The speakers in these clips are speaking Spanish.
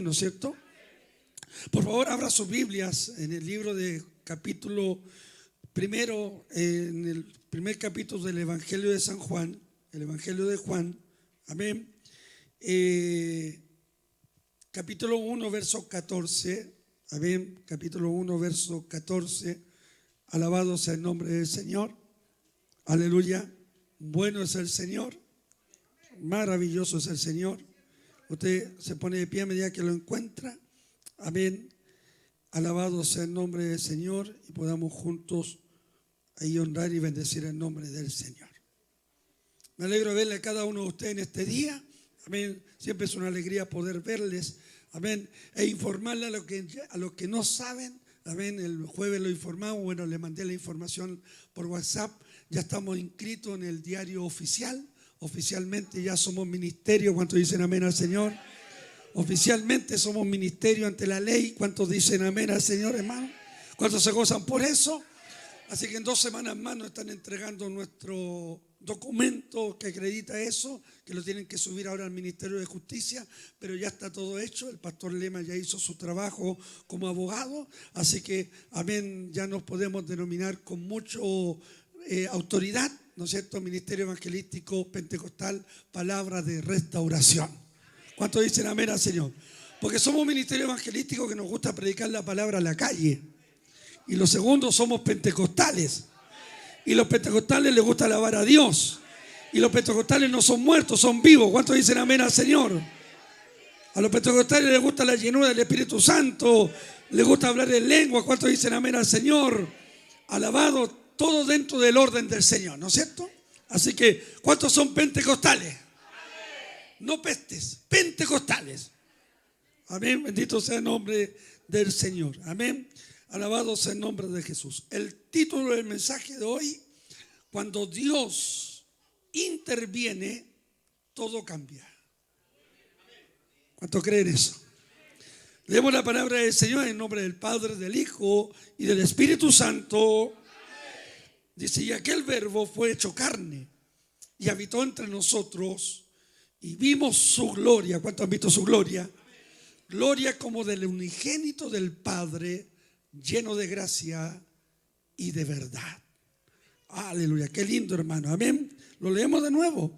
¿no es cierto? Por favor, abra sus Biblias en el libro de capítulo primero, en el primer capítulo del Evangelio de San Juan, el Evangelio de Juan, amén. Capítulo 1, verso 14, amén. Capítulo 1, verso 14, alabado sea el nombre del Señor, aleluya. Bueno es el Señor, maravilloso es el Señor. Usted se pone de pie a medida que lo encuentra, amén. Alabado sea el nombre del Señor y podamos juntos ahí honrar y bendecir el nombre del Señor. Me alegro de verle a cada uno de ustedes en este día, amén. Siempre es una alegría poder verles, amén, e informarle a los que no saben, amén. El jueves lo informamos, bueno, le mandé la información por WhatsApp. Ya estamos inscritos en el diario oficial. Oficialmente ya somos ministerio. ¿Cuántos dicen amén al Señor? Oficialmente somos ministerio ante la ley. ¿Cuántos dicen amén al Señor, hermano? ¿Cuántos se gozan por eso? Así que en 2 semanas más nos están entregando nuestro documento que acredita eso, que lo tienen que subir ahora al Ministerio de Justicia, pero ya está todo hecho. El pastor Lema ya hizo su trabajo como abogado, así que, amén, ya nos podemos denominar con mucho autoridad, ¿no es cierto? Ministerio Evangelístico Pentecostal, palabra de restauración. ¿Cuántos dicen amén al Señor? Porque somos un ministerio evangelístico que nos gusta predicar la palabra a la calle. Y los segundos somos pentecostales. Y los pentecostales les gusta alabar a Dios. Y los pentecostales no son muertos, son vivos. ¿Cuántos dicen amén al Señor? A los pentecostales les gusta la llenura del Espíritu Santo. Les gusta hablar en lengua. ¿Cuántos dicen amén al Señor? Alabado, todo dentro del orden del Señor, ¿no es cierto? Así que, ¿cuántos son pentecostales? No pestes, pentecostales. Amén, bendito sea el nombre del Señor. Amén, alabado sea el nombre de Jesús. El título del mensaje de hoy: cuando Dios interviene, todo cambia. ¿Cuántos creen eso? Leemos la palabra del Señor en nombre del Padre, del Hijo y del Espíritu Santo. Dice: y aquel verbo fue hecho carne y habitó entre nosotros y vimos su gloria. ¿Cuántos han visto su gloria? Gloria como del unigénito del Padre, lleno de gracia y de verdad. Aleluya, qué lindo, hermano, amén. Lo leemos de nuevo.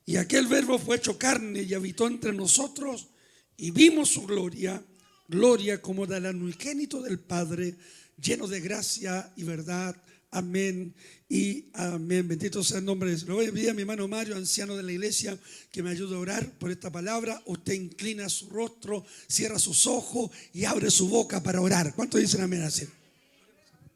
Y aquel verbo fue hecho carne y habitó entre nosotros y vimos su gloria, gloria como del unigénito del Padre, lleno de gracia y verdad. Amén y amén. Bendito sea el nombre de Dios. Le voy a pedir a mi hermano Mario, anciano de la iglesia, que me ayude a orar por esta palabra. Usted inclina su rostro, cierra sus ojos y abre su boca para orar. ¿Cuántos dicen amén así?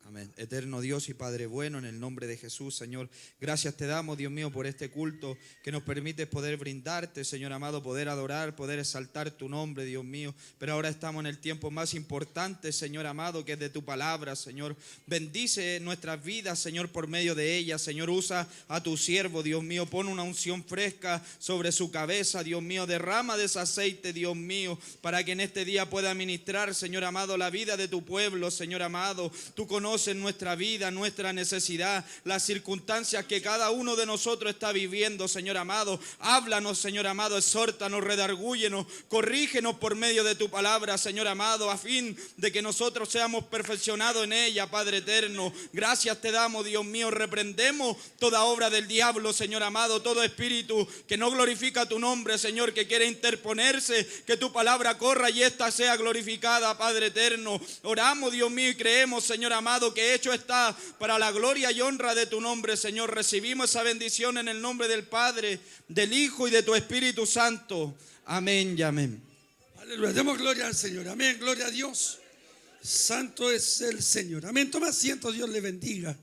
Amén. Eterno Dios y Padre bueno, en el nombre de Jesús, Señor, gracias te damos, Dios mío, por este culto que nos permite poder brindarte, Señor amado, poder adorar, poder exaltar tu nombre, Dios mío. Pero ahora estamos en el tiempo más importante, Señor amado, que es de tu palabra, Señor. Bendice nuestras vidas, Señor, por medio de ella. Señor, usa a tu siervo, Dios mío, pon una unción fresca sobre su cabeza, Dios mío, derrama de ese aceite, Dios mío, para que en este día pueda ministrar, Señor amado, la vida de tu pueblo, Señor amado. Tú conoces nuestra vida, nuestra necesidad, las circunstancias que cada uno de nosotros está viviendo, Señor amado. Háblanos, Señor amado, exhórtanos, redargúyenos, corrígenos por medio de tu palabra, Señor amado, a fin de que nosotros seamos perfeccionados en ella, Padre eterno. Gracias te damos, Dios mío. Reprendemos toda obra del diablo, Señor amado, todo espíritu que no glorifica tu nombre, Señor, que quiere interponerse, que tu palabra corra y esta sea glorificada, Padre eterno. Oramos, Dios mío, y creemos, Señor amado, que hecho está para la gloria y honra de tu nombre, Señor. Recibimos esa bendición en el nombre del Padre, del Hijo y de tu Espíritu Santo. Amén y amén. Aleluya, demos gloria al Señor. Amén, gloria a Dios. Santo es el Señor. Amén, toma asiento, Dios le bendiga.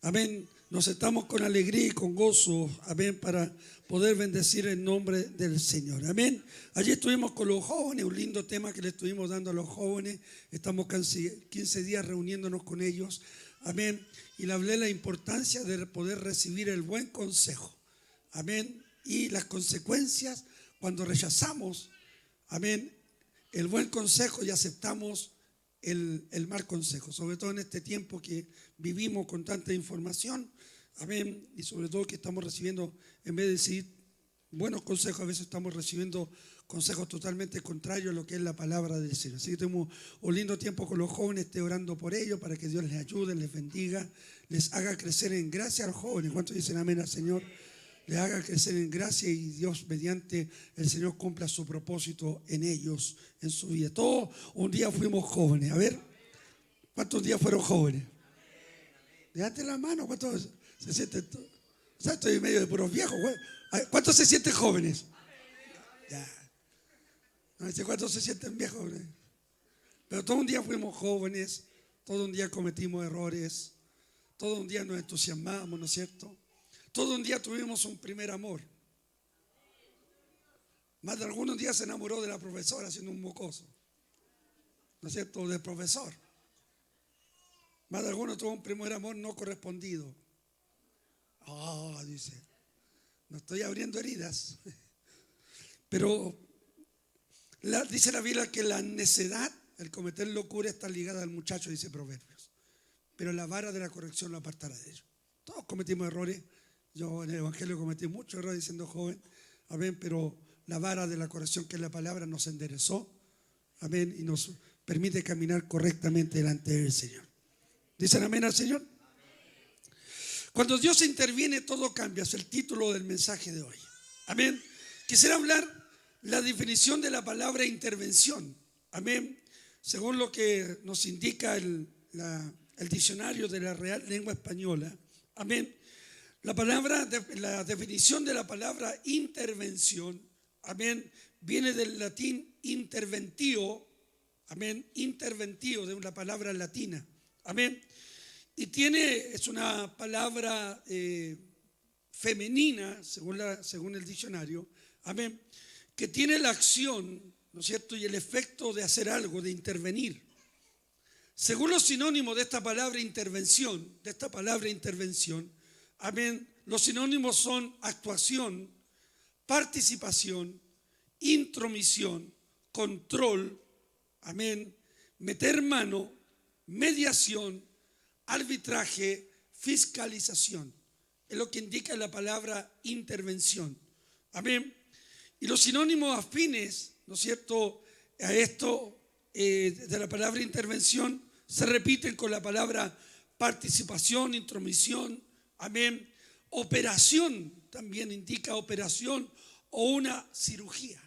Amén, nos estamos con alegría y con gozo. Amén, para poder bendecir el nombre del Señor. Amén. Allí estuvimos con los jóvenes, un lindo tema que le estuvimos dando a los jóvenes. Estamos casi 15 días reuniéndonos con ellos. Amén. Y le hablé de la importancia de poder recibir el buen consejo. Amén. Y las consecuencias cuando rechazamos, amén, el buen consejo y aceptamos el mal consejo. Sobre todo en este tiempo que vivimos con tanta información. Amén. Y sobre todo que estamos recibiendo, en vez de decir buenos consejos, a veces estamos recibiendo consejos totalmente contrarios a lo que es la palabra del Señor. Así que tenemos un lindo tiempo con los jóvenes, esté orando por ellos para que Dios les ayude, les bendiga, les haga crecer en gracia a los jóvenes. ¿Cuántos dicen amén al Señor? Les haga crecer en gracia y Dios mediante el Señor cumpla su propósito en ellos, en su vida. Todos un día fuimos jóvenes. A ver, ¿cuántos días fueron jóvenes? Levante la mano, ¿cuántos se sienten? O sea, estoy en medio de puros viejos. ¿Cuántos se sienten jóvenes? Ya. No dice cuántos se sienten viejos. Pero todo un día fuimos jóvenes, todo un día cometimos errores, todo un día nos entusiasmamos, ¿no es cierto? Todo un día tuvimos un primer amor. Más de algunos días se enamoró de la profesora siendo un mocoso, ¿no es cierto? Del profesor. Más de algunos tuvo un primer amor no correspondido. Dice, no estoy abriendo heridas. Pero dice la Biblia que la necedad, el cometer locura, está ligada al muchacho, dice Proverbios. Pero la vara de la corrección lo apartará de ellos. Todos cometimos errores. Yo en el Evangelio cometí muchos errores siendo joven. Amén. Pero la vara de la corrección, que es la palabra, nos enderezó. Amén. Y nos permite caminar correctamente delante del Señor. ¿Dicen amén al Señor? Cuando Dios interviene, todo cambia. Es el título del mensaje de hoy. Amén. Quisiera hablar la definición de la palabra intervención. Amén. Según lo que nos indica el diccionario de la Real Lengua Española. Amén. La definición de la palabra intervención, amén, viene del latín interventio. Amén. Interventio, de una palabra latina. Amén. Y es una palabra femenina, según el diccionario, amén, que tiene la acción, ¿no es cierto?, y el efecto de hacer algo, de intervenir. Según los sinónimos de esta palabra intervención, amén, los sinónimos son actuación, participación, intromisión, control, amén, meter mano, mediación, arbitraje, fiscalización. Es lo que indica la palabra intervención. Amén. Y los sinónimos afines, ¿no es cierto?, a esto de la palabra intervención se repiten con la palabra participación, intromisión. Amén. Operación también indica operación o una cirugía.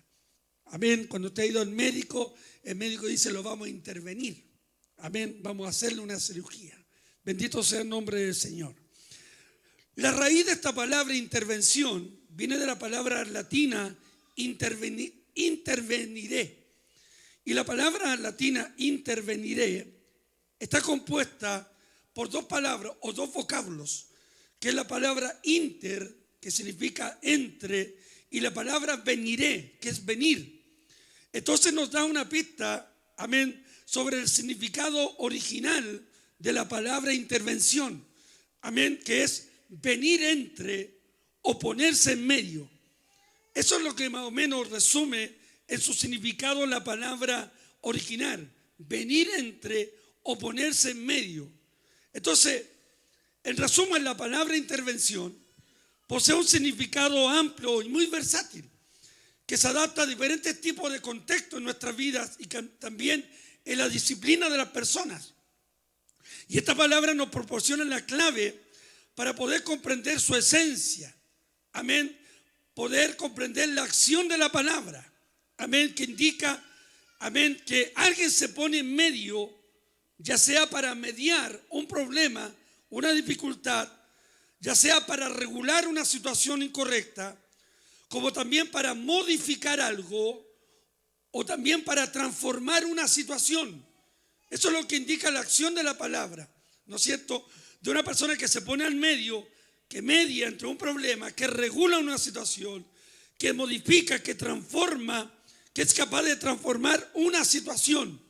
Amén. Cuando usted ha ido al médico, el médico dice: lo vamos a intervenir. Amén. Vamos a hacerle una cirugía. Bendito sea el nombre del Señor. La raíz de esta palabra intervención viene de la palabra latina interveniré. Y la palabra latina interveniré está compuesta por dos palabras o dos vocablos, que es la palabra inter, que significa entre, y la palabra veniré, que es venir. Entonces nos da una pista, amén, sobre el significado original de la palabra intervención, amén, que es venir entre o ponerse en medio. Eso es lo que más o menos resume en su significado la palabra original, venir entre o ponerse en medio. Entonces, en resumen, la palabra intervención posee un significado amplio y muy versátil, que se adapta a diferentes tipos de contextos en nuestras vidas y también en la disciplina de las personas. Y esta palabra nos proporciona la clave para poder comprender su esencia. Amén. Poder comprender la acción de la palabra. Amén. Que indica, amén, que alguien se pone en medio, ya sea para mediar un problema, una dificultad, ya sea para regular una situación incorrecta, como también para modificar algo o también para transformar una situación. Eso es lo que indica la acción de la palabra, ¿no es cierto?, de una persona que se pone al medio, que media entre un problema, que regula una situación, que modifica, que transforma, que es capaz de transformar una situación,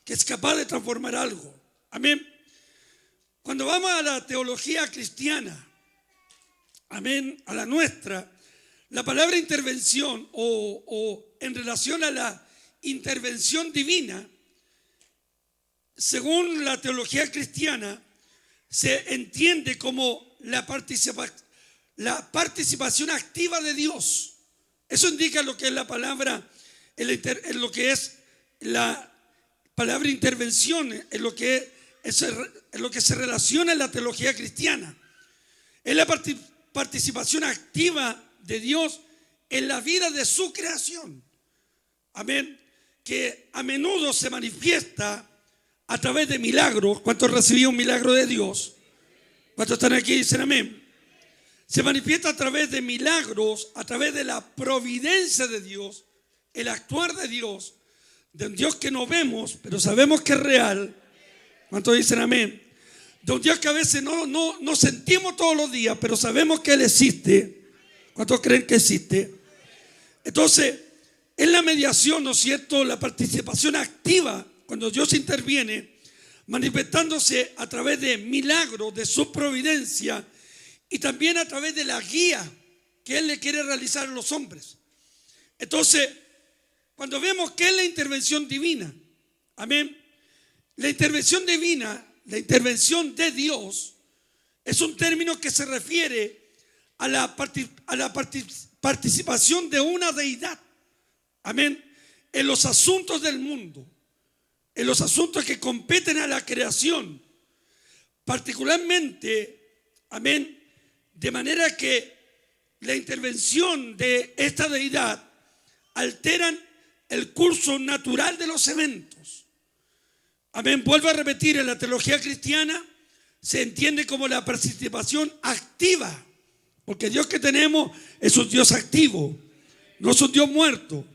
que es capaz de transformar algo. Amén. Cuando vamos a la teología cristiana, amén, a la nuestra, la palabra intervención o en relación a la intervención divina, según la teología cristiana, se entiende como la participación activa de Dios Eso indica lo que es la palabra, en lo que es la palabra intervención, en lo que se relaciona en la teología cristiana. Es la participación activa de Dios en la vida de su creación. Amén. Que a menudo se manifiesta a través de milagros. ¿Cuántos recibieron un milagro de Dios? ¿Cuántos están aquí y dicen amén? Se manifiesta a través de milagros, a través de la providencia de Dios, el actuar de Dios, de un Dios que no vemos, pero sabemos que es real. ¿Cuántos dicen amén? De un Dios que a veces no sentimos todos los días, pero sabemos que Él existe. ¿Cuántos creen que existe? Entonces, en la mediación, ¿no es cierto?, la participación activa, cuando Dios interviene, manifestándose a través de milagros, de su providencia, y también a través de la guía que Él le quiere realizar a los hombres. Entonces, cuando vemos que es la intervención divina, amén, la intervención divina, la intervención de Dios, es un término que se refiere a la participación de una deidad, amén, en los asuntos del mundo, en los asuntos que competen a la creación, particularmente, amén, de manera que la intervención de esta deidad alteran el curso natural de los eventos. Amén. Vuelvo a repetir, en la teología cristiana se entiende como la participación activa, porque Dios que tenemos es un Dios activo, no es un Dios muerto,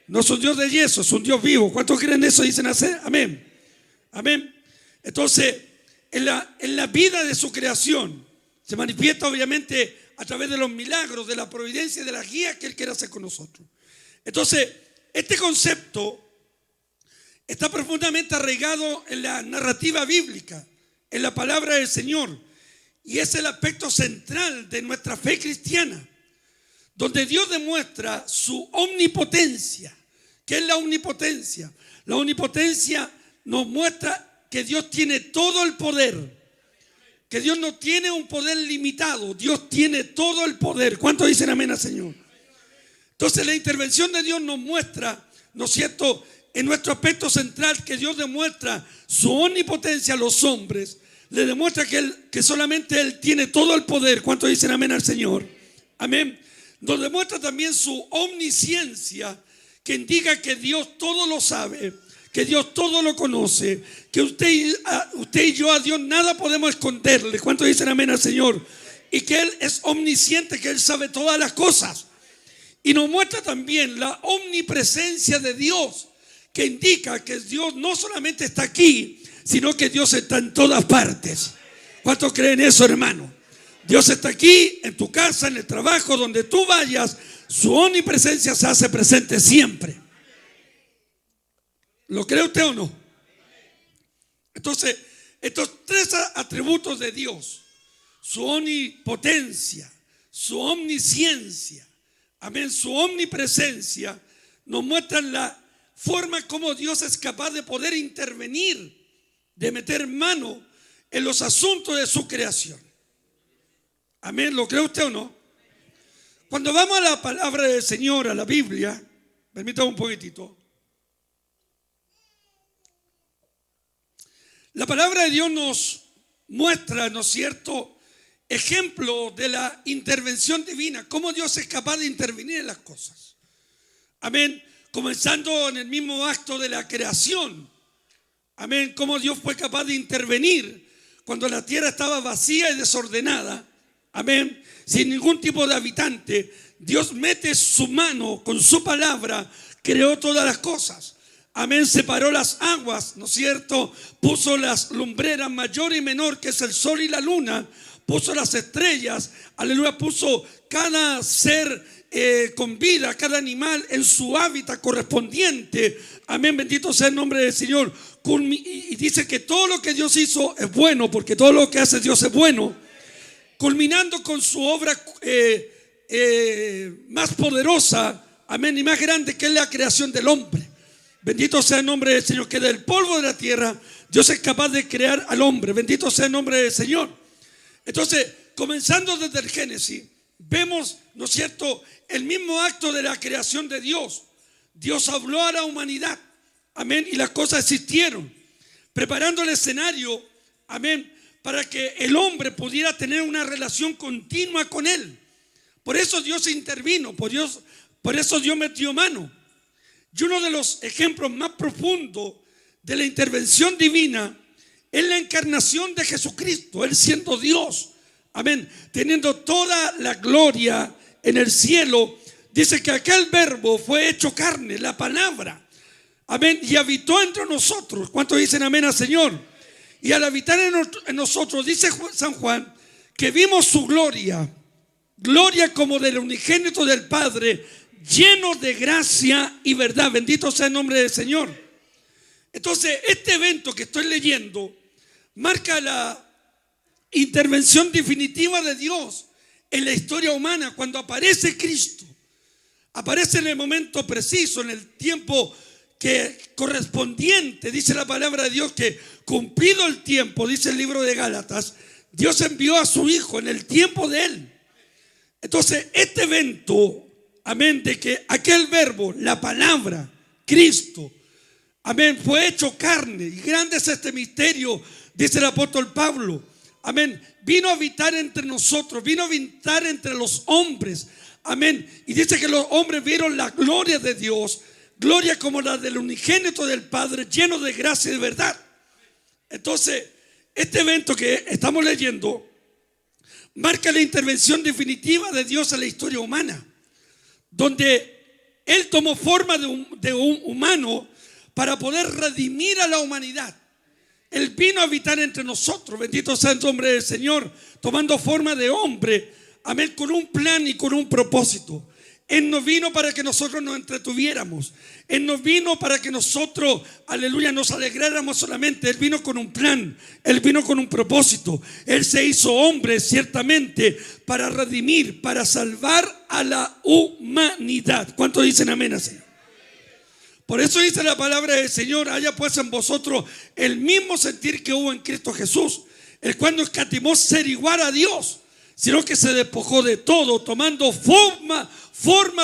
no es un Dios de yeso, es un Dios vivo. ¿Cuántos creen eso? Dicen amén. Amén. Entonces, en la vida de su creación se manifiesta obviamente a través de los milagros, de la providencia y de la guía que Él quiere hacer con nosotros. Entonces, este concepto está profundamente arraigado en la narrativa bíblica, en la palabra del Señor, y es el aspecto central de nuestra fe cristiana, donde Dios demuestra su omnipotencia. ¿Qué es la omnipotencia? La omnipotencia nos muestra que Dios tiene todo el poder, que Dios no tiene un poder limitado, Dios tiene todo el poder. ¿Cuántos dicen amén al Señor? Entonces la intervención de Dios nos muestra, ¿no es cierto?, en nuestro aspecto central, que Dios demuestra su omnipotencia a los hombres, le demuestra que solamente Él tiene todo el poder. ¿Cuántos dicen amén al Señor? Amén. Nos demuestra también su omnisciencia, que indica que Dios todo lo sabe, que Dios todo lo conoce, que usted y yo a Dios nada podemos esconderle. ¿Cuántos dicen amén al Señor? Y que Él es omnisciente, que Él sabe todas las cosas. Y nos muestra también la omnipresencia de Dios, que indica que Dios no solamente está aquí, sino que Dios está en todas partes. ¿Cuántos creen eso, hermano? Dios está aquí, en tu casa, en el trabajo, donde tú vayas, su omnipresencia se hace presente siempre. ¿Lo cree usted o no? Entonces, estos tres atributos de Dios, su omnipotencia, su omnisciencia, amén, su omnipresencia, nos muestran la forma como Dios es capaz de poder intervenir, de meter mano en los asuntos de su creación. Amén, ¿lo cree usted o no? Cuando vamos a la palabra del Señor, a la Biblia, permítame un poquitito. La palabra de Dios nos muestra, ¿no es cierto?, ejemplo de la intervención divina, cómo Dios es capaz de intervenir en las cosas. Amén. Comenzando en el mismo acto de la creación. Amén. Cómo Dios fue capaz de intervenir cuando la tierra estaba vacía y desordenada. Amén. Sin ningún tipo de habitante. Dios mete su mano con su palabra, creó todas las cosas. Amén. Separó las aguas, ¿no es cierto? Puso las lumbreras mayor y menor, que es el sol y la luna. Puso las estrellas. Aleluya. Puso cada ser con vida, cada animal en su hábitat correspondiente. Amén, bendito sea el nombre del Señor. Y dice que todo lo que Dios hizo es bueno, porque todo lo que hace Dios es bueno, culminando con su obra más poderosa, amén, y más grande, que es la creación del hombre. Bendito sea el nombre del Señor, que del polvo de la tierra Dios es capaz de crear al hombre. Bendito sea el nombre del Señor. Entonces, comenzando desde el Génesis, vemos, ¿no es cierto?, el mismo acto de la creación de Dios. Dios habló a la humanidad, amén, y las cosas existieron, preparando el escenario, amén, para que el hombre pudiera tener una relación continua con Él. Por eso Dios intervino, por eso Dios metió mano. Y uno de los ejemplos más profundos de la intervención divina es la encarnación de Jesucristo, Él siendo Dios, amén, teniendo toda la gloria en el cielo. Dice que aquel verbo fue hecho carne, la palabra, amén, y habitó entre nosotros. ¿Cuántos dicen amén al Señor? Y al habitar en nosotros, dice San Juan, que vimos su gloria, gloria como del unigénito del Padre, lleno de gracia y verdad. Bendito sea el nombre del Señor. Entonces, este evento que estoy leyendo marca la intervención definitiva de Dios en la historia humana. Cuando aparece Cristo, aparece en el momento preciso, en el tiempo que correspondiente. Dice la palabra de Dios que cumplido el tiempo, dice el libro de Gálatas, Dios envió a su Hijo en el tiempo de Él. Entonces, este evento, amén, de que aquel verbo, la palabra, Cristo, amén, fue hecho carne, y grande es este misterio, dice el apóstol Pablo, amén, vino a habitar entre nosotros, vino a habitar entre los hombres, amén, y dice que los hombres vieron la gloria de Dios, gloria como la del unigénito del Padre, lleno de gracia y de verdad. Entonces, este evento que estamos leyendo marca la intervención definitiva de Dios en la historia humana, donde Él tomó forma de un humano para poder redimir a la humanidad. Él vino a habitar entre nosotros, bendito sea el nombre del Señor, tomando forma de hombre, amén, con un plan y con un propósito. Él no vino para que nosotros nos entretuviéramos. Él no vino para que nosotros, aleluya, nos alegráramos solamente. Él vino con un plan, Él vino con un propósito. Él se hizo hombre ciertamente para redimir, para salvar a la humanidad. ¿Cuántos dicen amén así? Por eso dice la palabra del Señor: haya pues en vosotros el mismo sentir que hubo en Cristo Jesús, el cual no escatimó ser igual a Dios, sino que se despojó de todo, tomando forma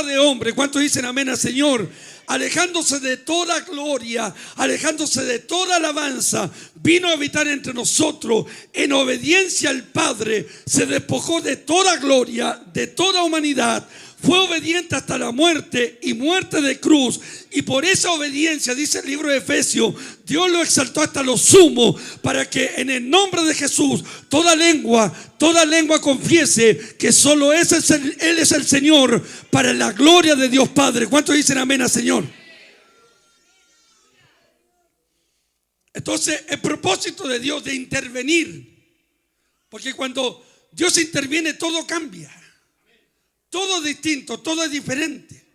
de hombre. ¿Cuántos dicen amén al Señor? Alejándose de toda gloria, alejándose de toda alabanza, vino a habitar entre nosotros en obediencia al Padre. Se despojó de toda gloria, de toda humanidad. Fue obediente hasta la muerte y muerte de cruz. Y por esa obediencia, dice el libro de Efesios, Dios lo exaltó hasta lo sumo, para que en el nombre de Jesús toda lengua confiese que solo Él es el Señor, para la gloria de Dios Padre. ¿Cuántos dicen amén al Señor? Entonces, el propósito de Dios de intervenir, porque cuando Dios interviene todo cambia. Todo es distinto, todo es diferente.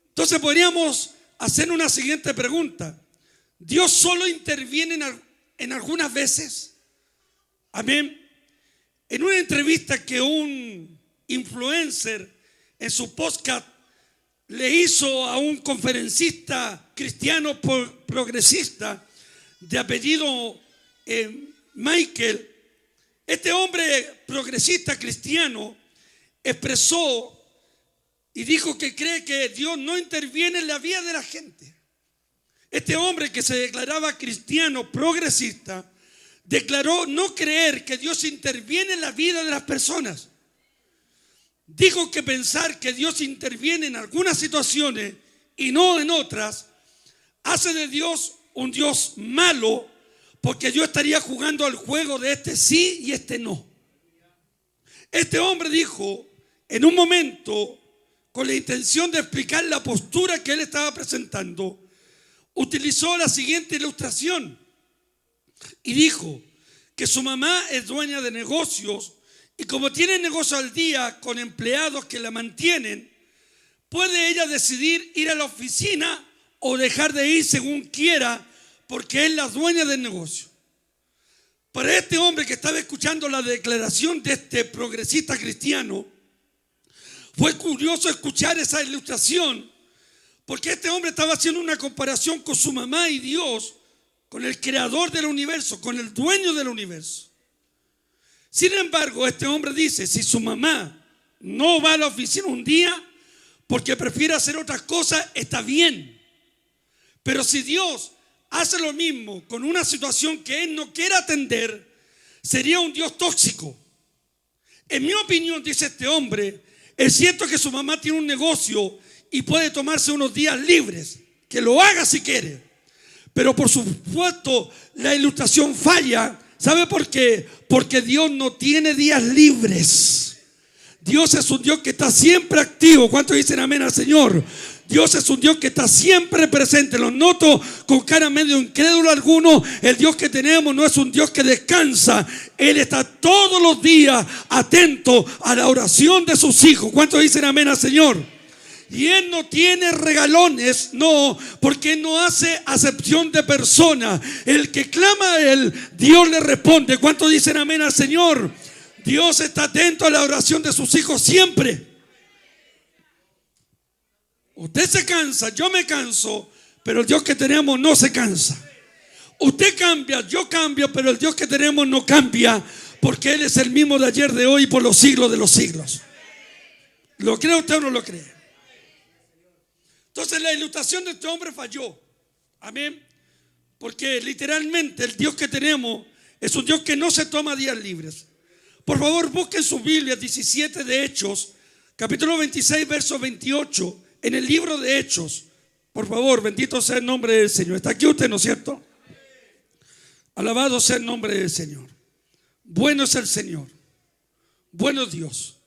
Entonces podríamos hacer una siguiente pregunta: ¿Dios solo interviene en algunas veces? Amén. En una entrevista que un influencer en su podcast le hizo a un conferencista cristiano progresista de apellido Michael, este hombre progresista cristiano expresó y dijo que cree que Dios no interviene en la vida de la gente. Este hombre, que se declaraba cristiano progresista, declaró no creer que Dios interviene en la vida de las personas. Dijo que pensar que Dios interviene en algunas situaciones y no en otras hace de Dios un Dios malo, porque yo estaría jugando al juego de este sí y este no. Este hombre dijo en un momento, con la intención de explicar la postura que él estaba presentando, utilizó la siguiente ilustración y dijo que su mamá es dueña de negocios, y como tiene negocio al día con empleados que la mantienen, puede ella decidir ir a la oficina o dejar de ir según quiera, porque es la dueña del negocio. Para este hombre que estaba escuchando la declaración de este progresista cristiano, fue curioso escuchar esa ilustración, porque este hombre estaba haciendo una comparación con su mamá y Dios, con el creador del universo, con el dueño del universo. Sin embargo, este hombre dice: si su mamá no va a la oficina un día porque prefiere hacer otras cosas, está bien. Pero si Dios hace lo mismo con una situación que Él no quiere atender, sería un Dios tóxico. En mi opinión, dice este hombre, es cierto que su mamá tiene un negocio y puede tomarse unos días libres, que lo haga si quiere. Pero por supuesto la ilustración falla. ¿Sabe por qué? Porque Dios no tiene días libres. Dios es un Dios que está siempre activo. ¿Cuántos dicen amén al Señor? Dios es un Dios que está siempre presente. Lo noto con cara medio incrédulo alguno. El Dios que tenemos no es un Dios que descansa. Él está todos los días atento a la oración de sus hijos. ¿Cuántos dicen amén al Señor? Y Él no tiene regalones, no, porque Él no hace acepción de persona. El que clama a Él, Dios le responde. ¿Cuántos dicen amén al Señor? Dios está atento a la oración de sus hijos siempre. Usted se cansa, yo me canso, pero el Dios que tenemos no se cansa. Usted cambia, yo cambio, pero el Dios que tenemos no cambia, porque Él es el mismo de ayer, de hoy y por los siglos de los siglos. ¿Lo cree usted o no lo cree? Entonces la ilustración de este hombre falló. Amén. Porque literalmente el Dios que tenemos es un Dios que no se toma días libres. Por favor, busquen su Biblia 17 de Hechos, capítulo 26, verso 28, en el libro de Hechos. Por favor, bendito sea el nombre del Señor. ¿Está aquí usted, no es cierto? Alabado sea el nombre del Señor. Bueno es el Señor. Bueno es Dios.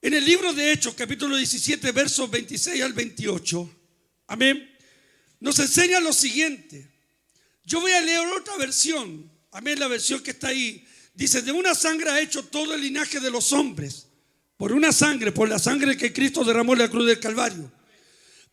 En el libro de Hechos, capítulo 17, versos 26 al 28, amén, nos enseña lo siguiente. Yo voy a leer otra versión, amén, la versión que está ahí. Dice, de una sangre ha hecho todo el linaje de los hombres, por una sangre, por la sangre que Cristo derramó en la cruz del Calvario,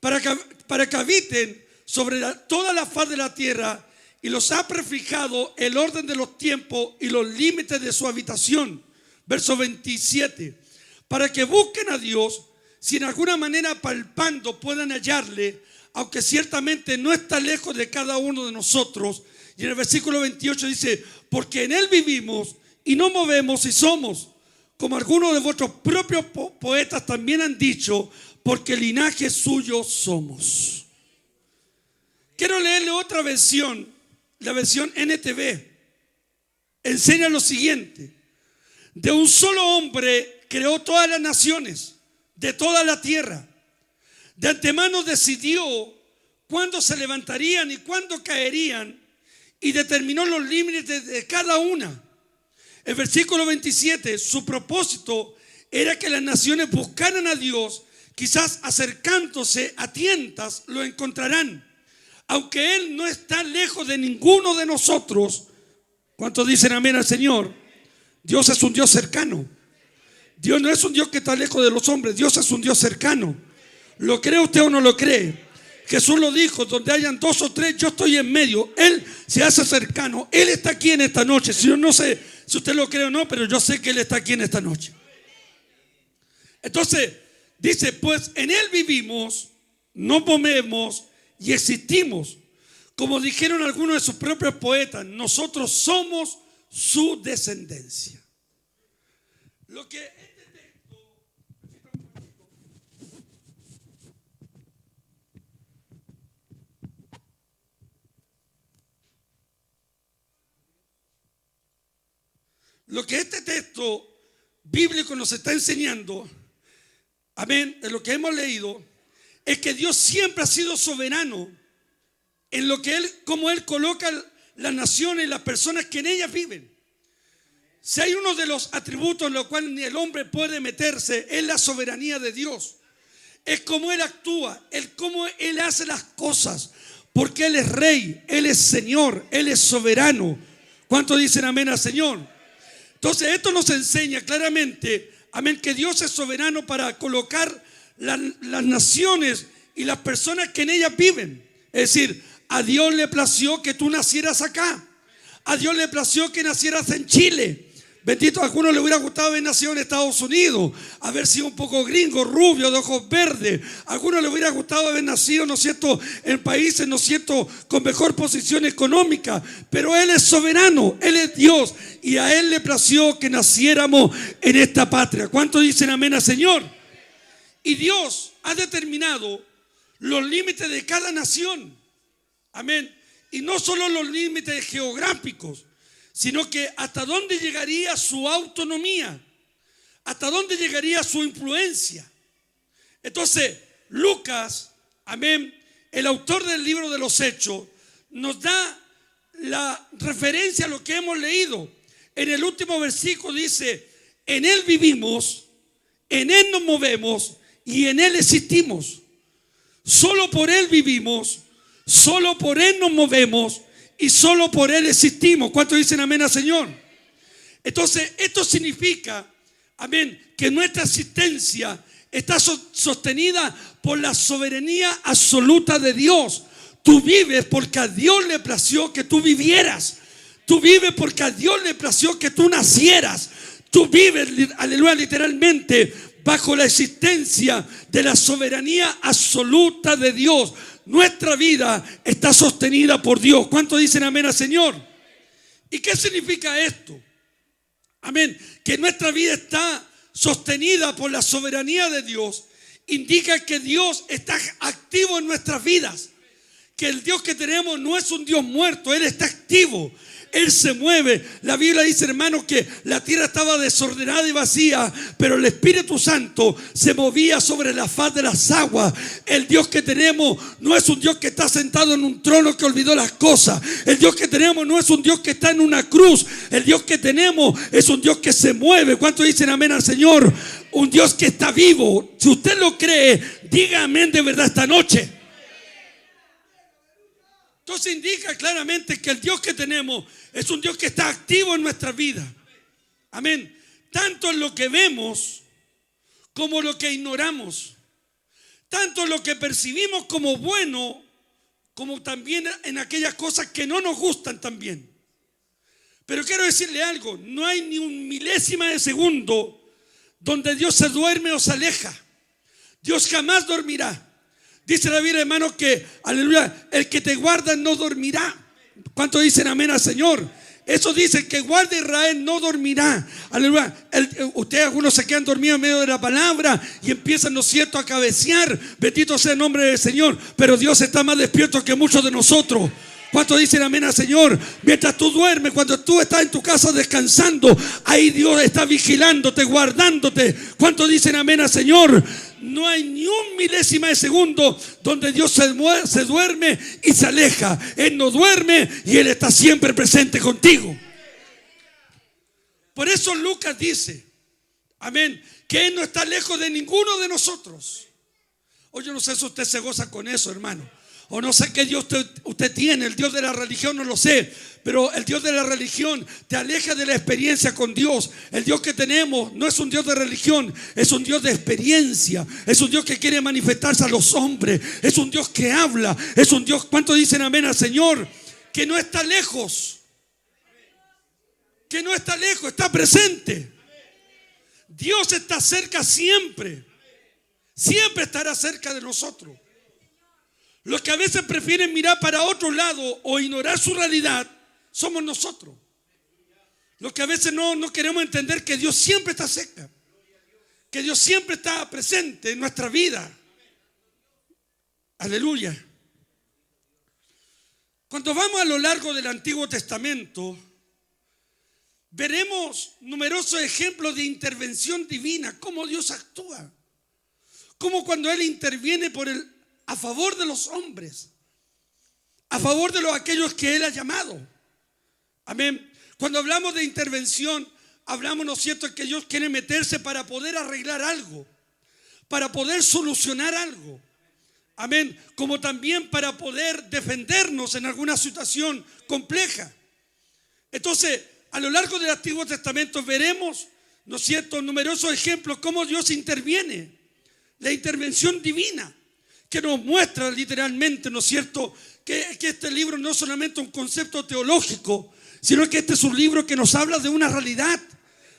para que habiten sobre toda la faz de la tierra, y los ha prefijado el orden de los tiempos y los límites de su habitación. Verso 27. Para que busquen a Dios, si en alguna manera palpando puedan hallarle, aunque ciertamente no está lejos de cada uno de nosotros. Y en el versículo 28 dice, porque en Él vivimos y no movemos y somos, como algunos de vuestros propios poetas también han dicho, porque linaje suyo somos. Quiero leerle otra versión, la versión NTV. Enseña lo siguiente: de un solo hombre creó todas las naciones de toda la tierra. De antemano decidió cuándo se levantarían y cuándo caerían, y determinó los límites de cada una. El versículo 27, su propósito era que las naciones buscaran a Dios, quizás acercándose a tientas lo encontrarán. Aunque Él no está lejos de ninguno de nosotros. ¿Cuántos dicen amén al Señor? Dios es un Dios cercano. Dios no es un Dios que está lejos de los hombres. Dios es un Dios cercano. ¿Lo cree usted o no lo cree? Jesús lo dijo, donde hayan dos o tres, yo estoy en medio. Él se hace cercano. Él está aquí en esta noche. Si yo no sé si usted lo cree o no, pero yo sé que Él está aquí en esta noche. Entonces, dice, pues en Él vivimos, no movemos y existimos. Como dijeron algunos de sus propios poetas, nosotros somos su descendencia. Lo que este texto, bíblico nos está enseñando, amén, de lo que hemos leído, es que Dios siempre ha sido soberano en lo que como Él coloca las naciones y las personas que en ellas viven. Si hay uno de los atributos en los cuales ni el hombre puede meterse, es la soberanía de Dios. Es como Él actúa, cómo Él hace las cosas, porque Él es rey, Él es Señor, Él es soberano. ¿Cuántos dicen amén al Señor? Entonces esto nos enseña claramente, amén, que Dios es soberano para colocar las naciones y las personas que en ellas viven. Es decir, a Dios le plació que tú nacieras acá. A Dios le plació que nacieras en Chile. Bendito, a algunos les hubiera gustado haber nacido en Estados Unidos, haber sido un poco gringo, rubio, de ojos verdes. A algunos les hubiera gustado haber nacido, ¿no es cierto?, en países, ¿no es cierto?, con mejor posición económica. Pero Él es soberano, Él es Dios, y a Él le plació que naciéramos en esta patria. ¿Cuántos dicen amén al Señor? Y Dios ha determinado los límites de cada nación. Amén. Y no solo los límites geográficos, sino que hasta dónde llegaría su autonomía, hasta dónde llegaría su influencia. Entonces, Lucas, amén, el autor del libro de los Hechos, nos da la referencia a lo que hemos leído. En el último versículo dice: en Él vivimos, en Él nos movemos y en Él existimos. Solo por Él vivimos, solo por Él nos movemos y solo por Él existimos. ¿Cuántos dicen amén al Señor? Entonces, esto significa, amén, que nuestra existencia está sostenida por la soberanía absoluta de Dios. Tú vives porque a Dios le plació que tú vivieras. Tú vives porque a Dios le plació que tú nacieras. Tú vives, aleluya, literalmente bajo la existencia de la soberanía absoluta de Dios. Nuestra vida está sostenida por Dios. ¿Cuántos dicen amén al Señor? ¿Y qué significa esto? Amén. Que nuestra vida está sostenida por la soberanía de Dios. Indica que Dios está activo en nuestras vidas. Que el Dios que tenemos no es un Dios muerto, Él está activo. Él se mueve. La Biblia dice, hermano, que la tierra estaba desordenada y vacía, pero el Espíritu Santo se movía sobre la faz de las aguas. El Dios que tenemos no es un Dios que está sentado en un trono que olvidó las cosas. El Dios que tenemos no es un Dios que está en una cruz. El Dios que tenemos es un Dios que se mueve. ¿Cuántos dicen amén al Señor? Un Dios que está vivo. Si usted lo cree, diga amén de verdad esta noche. Entonces indica claramente que el Dios que tenemos es un Dios que está activo en nuestra vida. Amén. Tanto en lo que vemos como lo que ignoramos. Tanto en lo que percibimos como bueno, como también en aquellas cosas que no nos gustan también. Pero quiero decirle algo, no hay ni un milésima de segundo donde Dios se duerme o se aleja. Dios jamás dormirá. Dice la Biblia, hermano, que, aleluya, el que te guarda no dormirá. ¿Cuántos dicen amén al Señor? Eso dice, que guarda a Israel no dormirá. Aleluya. Ustedes algunos se quedan dormidos en medio de la palabra y empiezan, ¿no es cierto?, a cabecear. Bendito sea el nombre del Señor. Pero Dios está más despierto que muchos de nosotros. ¿Cuántos dicen amén al Señor? Mientras tú duermes, cuando tú estás en tu casa descansando, ahí Dios está vigilándote, guardándote. ¿Cuántos dicen amén al Señor? No hay ni un milésima de segundo donde Dios se duerme y se aleja. Él no duerme y Él está siempre presente contigo. Por eso Lucas dice, amén, que Él no está lejos de ninguno de nosotros. Oye, yo no sé si usted se goza con eso, hermano. O no sé qué Dios usted tiene. El Dios de la religión no lo sé, pero el Dios de la religión te aleja de la experiencia con Dios. El Dios que tenemos no es un Dios de religión, es un Dios de experiencia. Es un Dios que quiere manifestarse a los hombres. Es un Dios que habla. Es un Dios, ¿cuántos dicen amén al Señor? Que no está lejos. Que no está lejos, está presente. Dios está cerca siempre. Siempre estará cerca de nosotros. Los que a veces prefieren mirar para otro lado o ignorar su realidad somos nosotros. Los que a veces no queremos entender que Dios siempre está cerca, que Dios siempre está presente en nuestra vida. Aleluya. Cuando vamos a lo largo del Antiguo Testamento, veremos numerosos ejemplos de intervención divina, cómo Dios actúa, cómo cuando Él interviene a favor de los hombres, a favor de aquellos que Él ha llamado. Amén. Cuando hablamos de intervención, hablamos, ¿no es cierto?, que Dios quiere meterse para poder arreglar algo, para poder solucionar algo. Amén. Como también para poder defendernos en alguna situación compleja. Entonces, a lo largo del Antiguo Testamento veremos, ¿no es cierto?, numerosos ejemplos cómo Dios interviene. La intervención divina, que nos muestra literalmente, ¿no es cierto?, que este libro no es solamente un concepto teológico, sino que este es un libro que nos habla de una realidad.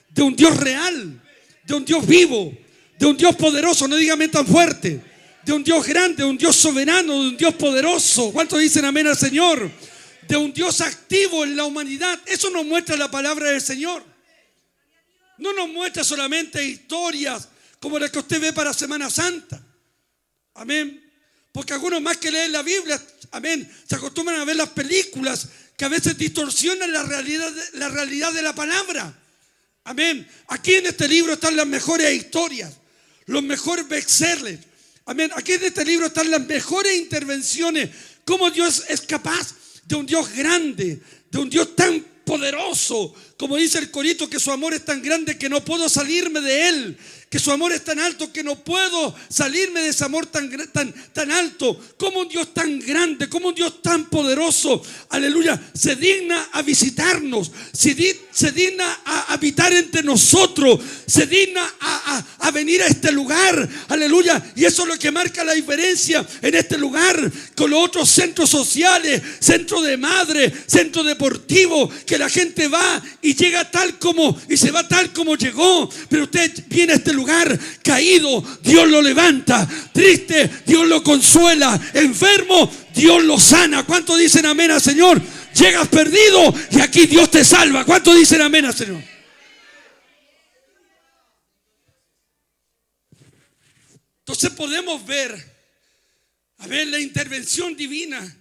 de un Dios real, de un Dios vivo, de un Dios poderoso, no dígame tan fuerte, de un Dios grande, de un Dios soberano, de un Dios poderoso. ¿Cuántos dicen amén al Señor? De un Dios activo en la humanidad. Eso nos muestra la palabra del Señor. No nos muestra solamente historias como las que usted ve para Semana Santa. Amén. Porque algunos más que leen la Biblia, amén, se acostumbran a ver las películas que a veces distorsionan la realidad de la palabra. Amén. Aquí en este libro están las mejores historias, los mejores bestsellers. Amén. Aquí en este libro están las mejores intervenciones. Cómo Dios es capaz de un Dios grande, de un Dios tan poderoso, como dice el corito, que su amor es tan grande que no puedo salirme de él, que su amor es tan alto que no puedo salirme de ese amor tan alto. Como un Dios tan grande, como un Dios tan poderoso, aleluya, se digna a visitarnos, se digna a habitar entre nosotros, se digna a venir a este lugar, aleluya. Y eso es lo que marca la diferencia en este lugar con los otros centros sociales, centro de madre, centro deportivo, que la gente va y llega tal como y se va tal como llegó. Pero usted viene a este lugar caído, Dios lo levanta; triste, Dios lo consuela; enfermo, Dios lo sana. ¿Cuántos dicen amén al Señor? Llegas perdido y aquí Dios te salva. ¿Cuántos dicen amén al Señor? Entonces podemos ver, la intervención divina.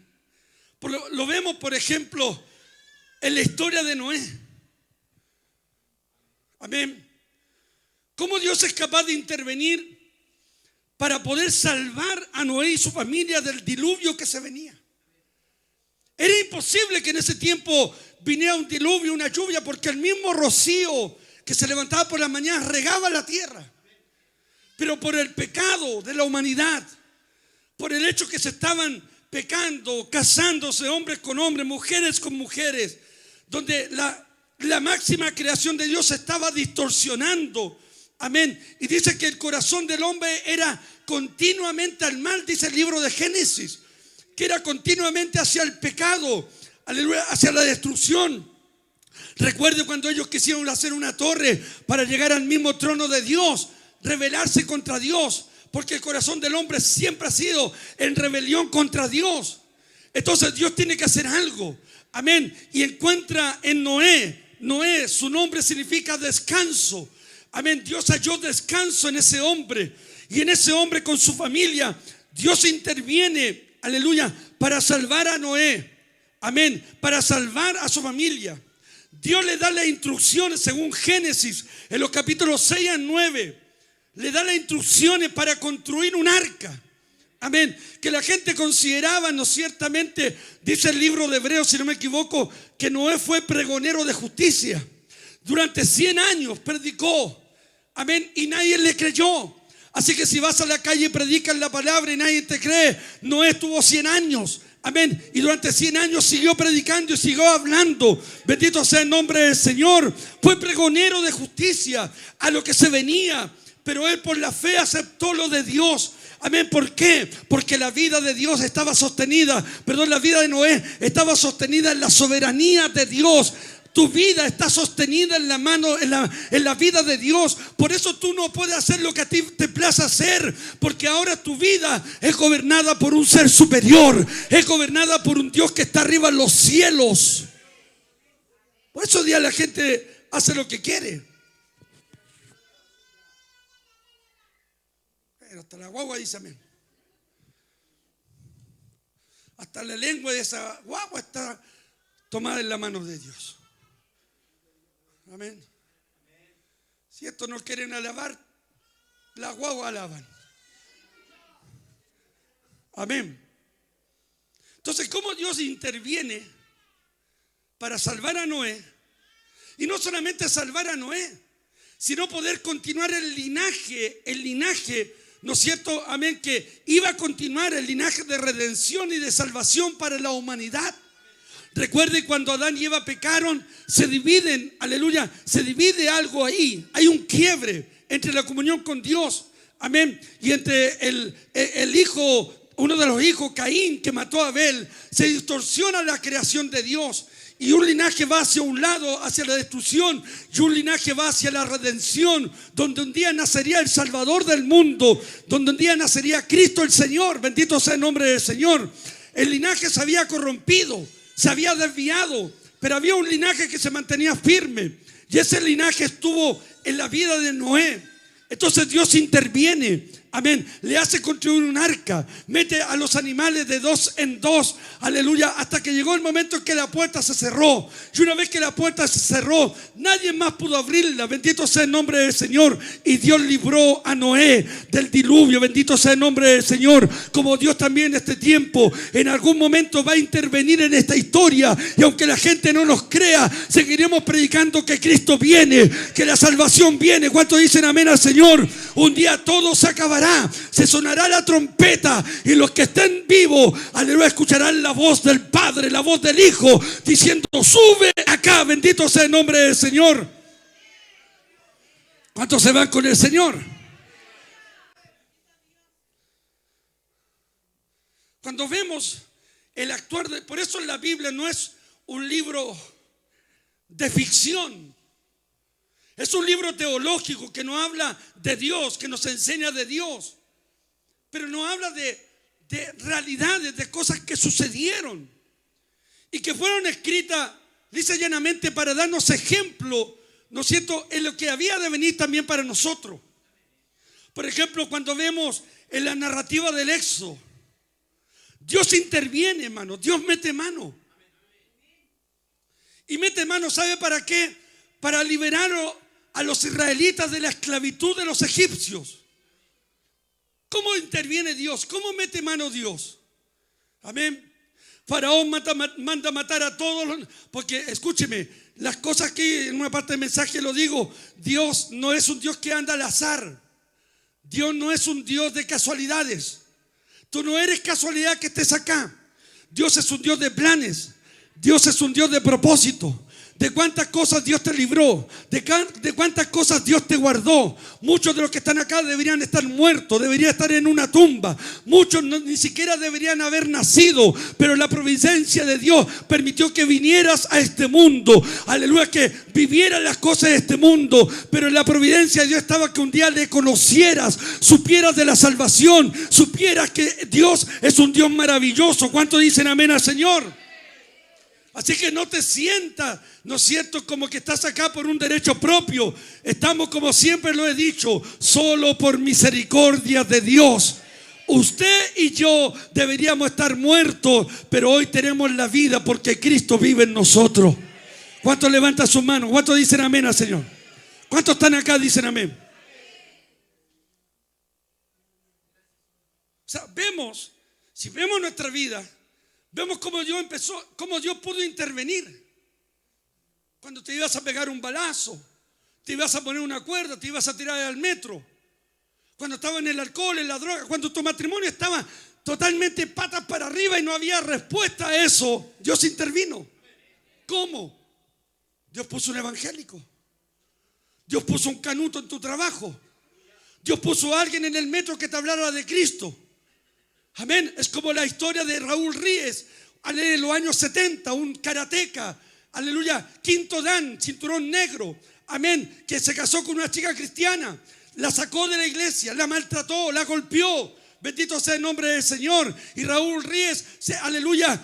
Lo vemos, por ejemplo, en la historia de Noé. Amén. Cómo Dios es capaz de intervenir para poder salvar a Noé y su familia del diluvio que se venía. Era imposible que en ese tiempo viniera un diluvio, una lluvia, porque el mismo rocío que se levantaba por la mañana regaba la tierra. Pero por el pecado de la humanidad, por el hecho que se estaban pecando, casándose hombres con hombres, mujeres con mujeres, donde la máxima creación de Dios se estaba distorsionando. Amén. Y dice que el corazón del hombre era continuamente al mal, dice el libro de Génesis, que era continuamente hacia el pecado, aleluya, hacia la destrucción. Recuerde cuando ellos quisieron hacer una torre para llegar al mismo trono de Dios, rebelarse contra Dios, porque el corazón del hombre siempre ha sido en rebelión contra Dios. Entonces Dios tiene que hacer algo. Amén. Y encuentra en Noé, su nombre significa descanso. Amén. Dios halló descanso en ese hombre. Y en ese hombre con su familia, Dios interviene, aleluya, para salvar a Noé. Amén. Para salvar a su familia. Dios le da las instrucciones según Génesis, en los capítulos 6 a 9. Le da las instrucciones para construir un arca. Amén. Que la gente consideraba, no ciertamente, dice el libro de Hebreos, si no me equivoco, que Noé fue pregonero de justicia. Durante 100 años predicó. Amén. Y nadie le creyó. Así que si vas a la calle y predicas la palabra y nadie te cree, Noé estuvo 100 años. Amén. Y durante 100 años siguió predicando y siguió hablando. Bendito sea el nombre del Señor. Fue pregonero de justicia a lo que se venía. Pero él por la fe aceptó lo de Dios. Amén. ¿Por qué? Porque la vida de Dios estaba sostenida. La vida de Noé estaba sostenida en la soberanía de Dios. Tu vida está sostenida en la mano, en la vida de Dios. Por eso tú no puedes hacer lo que a ti te place hacer, porque ahora tu vida es gobernada por un ser superior, es gobernada por un Dios que está arriba en los cielos. Por eso hoy día la gente hace lo que quiere. Pero hasta la guagua dice amén. Hasta la lengua de esa guagua está tomada en la mano de Dios. Amén. Si estos no quieren alabar, las guaguas alaban. Amén. Entonces, ¿cómo Dios interviene para salvar a Noé? Y no solamente salvar a Noé, sino poder continuar el linaje, ¿no es cierto? Amén, que iba a continuar el linaje de redención y de salvación para la humanidad. Recuerde cuando Adán y Eva pecaron, se dividen, aleluya, se divide algo ahí. Hay un quiebre entre la comunión con Dios, amén, y entre el hijo, uno de los hijos, Caín, que mató a Abel. Se distorsiona la creación de Dios. Y un linaje va hacia un lado, hacia la destrucción, y un linaje va hacia la redención, donde un día nacería el Salvador del mundo, donde un día nacería Cristo el Señor. Bendito sea el nombre del Señor. El linaje se había corrompido, se había desviado, pero había un linaje que se mantenía firme, y ese linaje estuvo en la vida de Noé. Entonces Dios interviene, amén, le hace construir un arca, mete a los animales de 2 en 2, aleluya, hasta que llegó el momento en que la puerta se cerró. Y una vez que la puerta se cerró, nadie más pudo abrirla. Bendito sea el nombre del Señor. Y Dios libró a Noé del diluvio. Bendito sea el nombre del Señor. Como Dios también en este tiempo en algún momento va a intervenir en esta historia, y aunque la gente no nos crea, seguiremos predicando que Cristo viene, que la salvación viene. ¿Cuántos dicen amén al Señor? Un día todo se acabará, se sonará la trompeta, y los que estén vivos, aleluya, escucharán la voz del Padre, la voz del Hijo, diciendo: sube acá. Bendito sea el nombre del Señor. ¿Cuántos se van con el Señor? Cuando vemos el actuar de, por eso la Biblia no es un libro de ficción. Es un libro teológico que nos habla de Dios, que nos enseña de Dios, pero nos habla de realidades, de cosas que sucedieron y que fueron escritas, dice llanamente, para darnos ejemplo, ¿no es cierto?, en lo que había de venir también para nosotros. Por ejemplo, cuando vemos en la narrativa del Éxodo, Dios interviene, hermano, Dios mete mano. Y mete mano, ¿sabe para qué? Para liberar a los israelitas de la esclavitud de los egipcios. ¿Cómo interviene Dios? ¿Cómo mete mano Dios? Amén. Faraón manda matar a todos, porque escúcheme, las cosas que en una parte del mensaje lo digo, Dios no es un Dios que anda al azar. Dios no es un Dios de casualidades. Tú no eres casualidad que estés acá. Dios es un Dios de planes. Dios es un Dios de propósito. De cuántas cosas Dios te libró, de cuántas cosas Dios te guardó. Muchos de los que están acá deberían estar muertos, deberían estar en una tumba. Muchos ni siquiera deberían haber nacido, pero la providencia de Dios permitió que vinieras a este mundo. Aleluya, que vivieras las cosas de este mundo, pero en la providencia de Dios estaba que un día le conocieras, supieras de la salvación, supieras que Dios es un Dios maravilloso. ¿Cuántos dicen amén al Señor? Así que no te sientas, ¿no es cierto?, como que estás acá por un derecho propio. Estamos, como siempre lo he dicho, solo por misericordia de Dios. Usted y yo deberíamos estar muertos, pero hoy tenemos la vida porque Cristo vive en nosotros. ¿Cuántos levantan sus manos? ¿Cuántos dicen amén al Señor? ¿Cuántos están acá dicen amén? O sea, si vemos nuestra vida, vemos cómo Dios pudo intervenir. Cuando te ibas a pegar un balazo, te ibas a poner una cuerda, te ibas a tirar al metro. Cuando estaba en el alcohol, en la droga, cuando tu matrimonio estaba totalmente patas para arriba y no había respuesta a eso, Dios intervino. ¿Cómo? Dios puso un evangélico. Dios puso un canuto en tu trabajo. Dios puso a alguien en el metro que te hablara de Cristo. Amén. Es como la historia de Raúl Ríez, en los años 70, un karateca, aleluya, quinto dan, cinturón negro, amén, que se casó con una chica cristiana, la sacó de la iglesia, la maltrató, la golpeó. Bendito sea el nombre del Señor. Y Raúl Ríez, aleluya,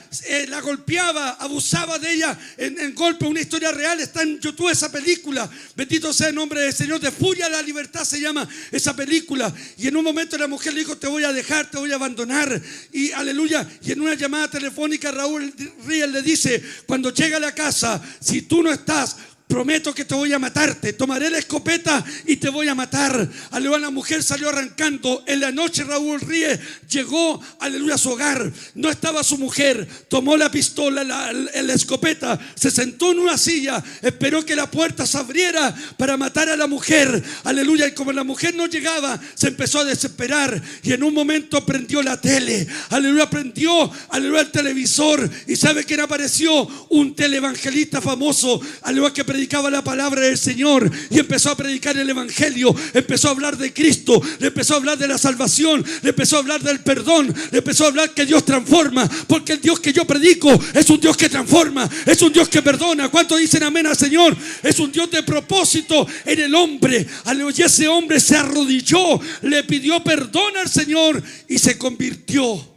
la golpeaba, abusaba de ella en golpe. Una historia real, está en YouTube esa película. Bendito sea el nombre del Señor. De Furia a la Libertad se llama esa película. Y en un momento la mujer le dijo: te voy a dejar, te voy a abandonar. Y aleluya, y en una llamada telefónica Raúl Ríez le dice: cuando llegue a la casa, si tú no estás, prometo que te voy a matar, te tomaré la escopeta y te voy a matar. Aleluya, la mujer salió arrancando. En la noche Raúl Ríez llegó, aleluya, a su hogar. No estaba su mujer. Tomó la pistola, la escopeta, se sentó en una silla, esperó que la puerta se abriera para matar a la mujer. Aleluya, y como la mujer no llegaba, se empezó a desesperar. Y en un momento prendió la tele. Aleluya, prendió, aleluya, el televisor. ¿Y sabe quién apareció? Un televangelista famoso, aleluya, que predicaba predicaba la palabra del Señor y empezó a predicar el evangelio, empezó a hablar de Cristo, le empezó a hablar de la salvación, le empezó a hablar del perdón, le empezó a hablar que Dios transforma, porque el Dios que yo predico es un Dios que transforma, es un Dios que perdona. ¿Cuántos dicen amén al Señor? Es un Dios de propósito en el hombre. Y ese hombre se arrodilló, le pidió perdón al Señor y se convirtió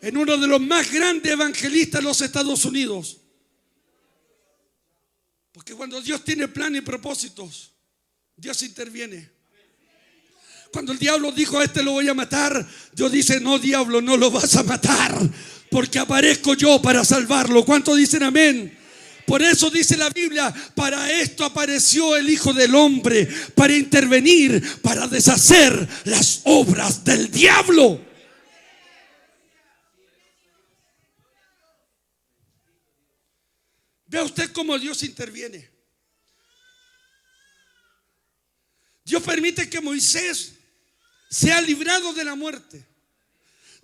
en uno de los más grandes evangelistas de los Estados Unidos. Porque cuando Dios tiene planes y propósitos, Dios interviene. Cuando el diablo dijo: a este lo voy a matar, Dios dice: no, diablo, no lo vas a matar, porque aparezco yo para salvarlo. ¿Cuántos dicen amén? Por eso dice la Biblia: para esto apareció el Hijo del Hombre, para intervenir, para deshacer las obras del diablo. Vea usted cómo Dios interviene. Dios permite que Moisés sea librado de la muerte.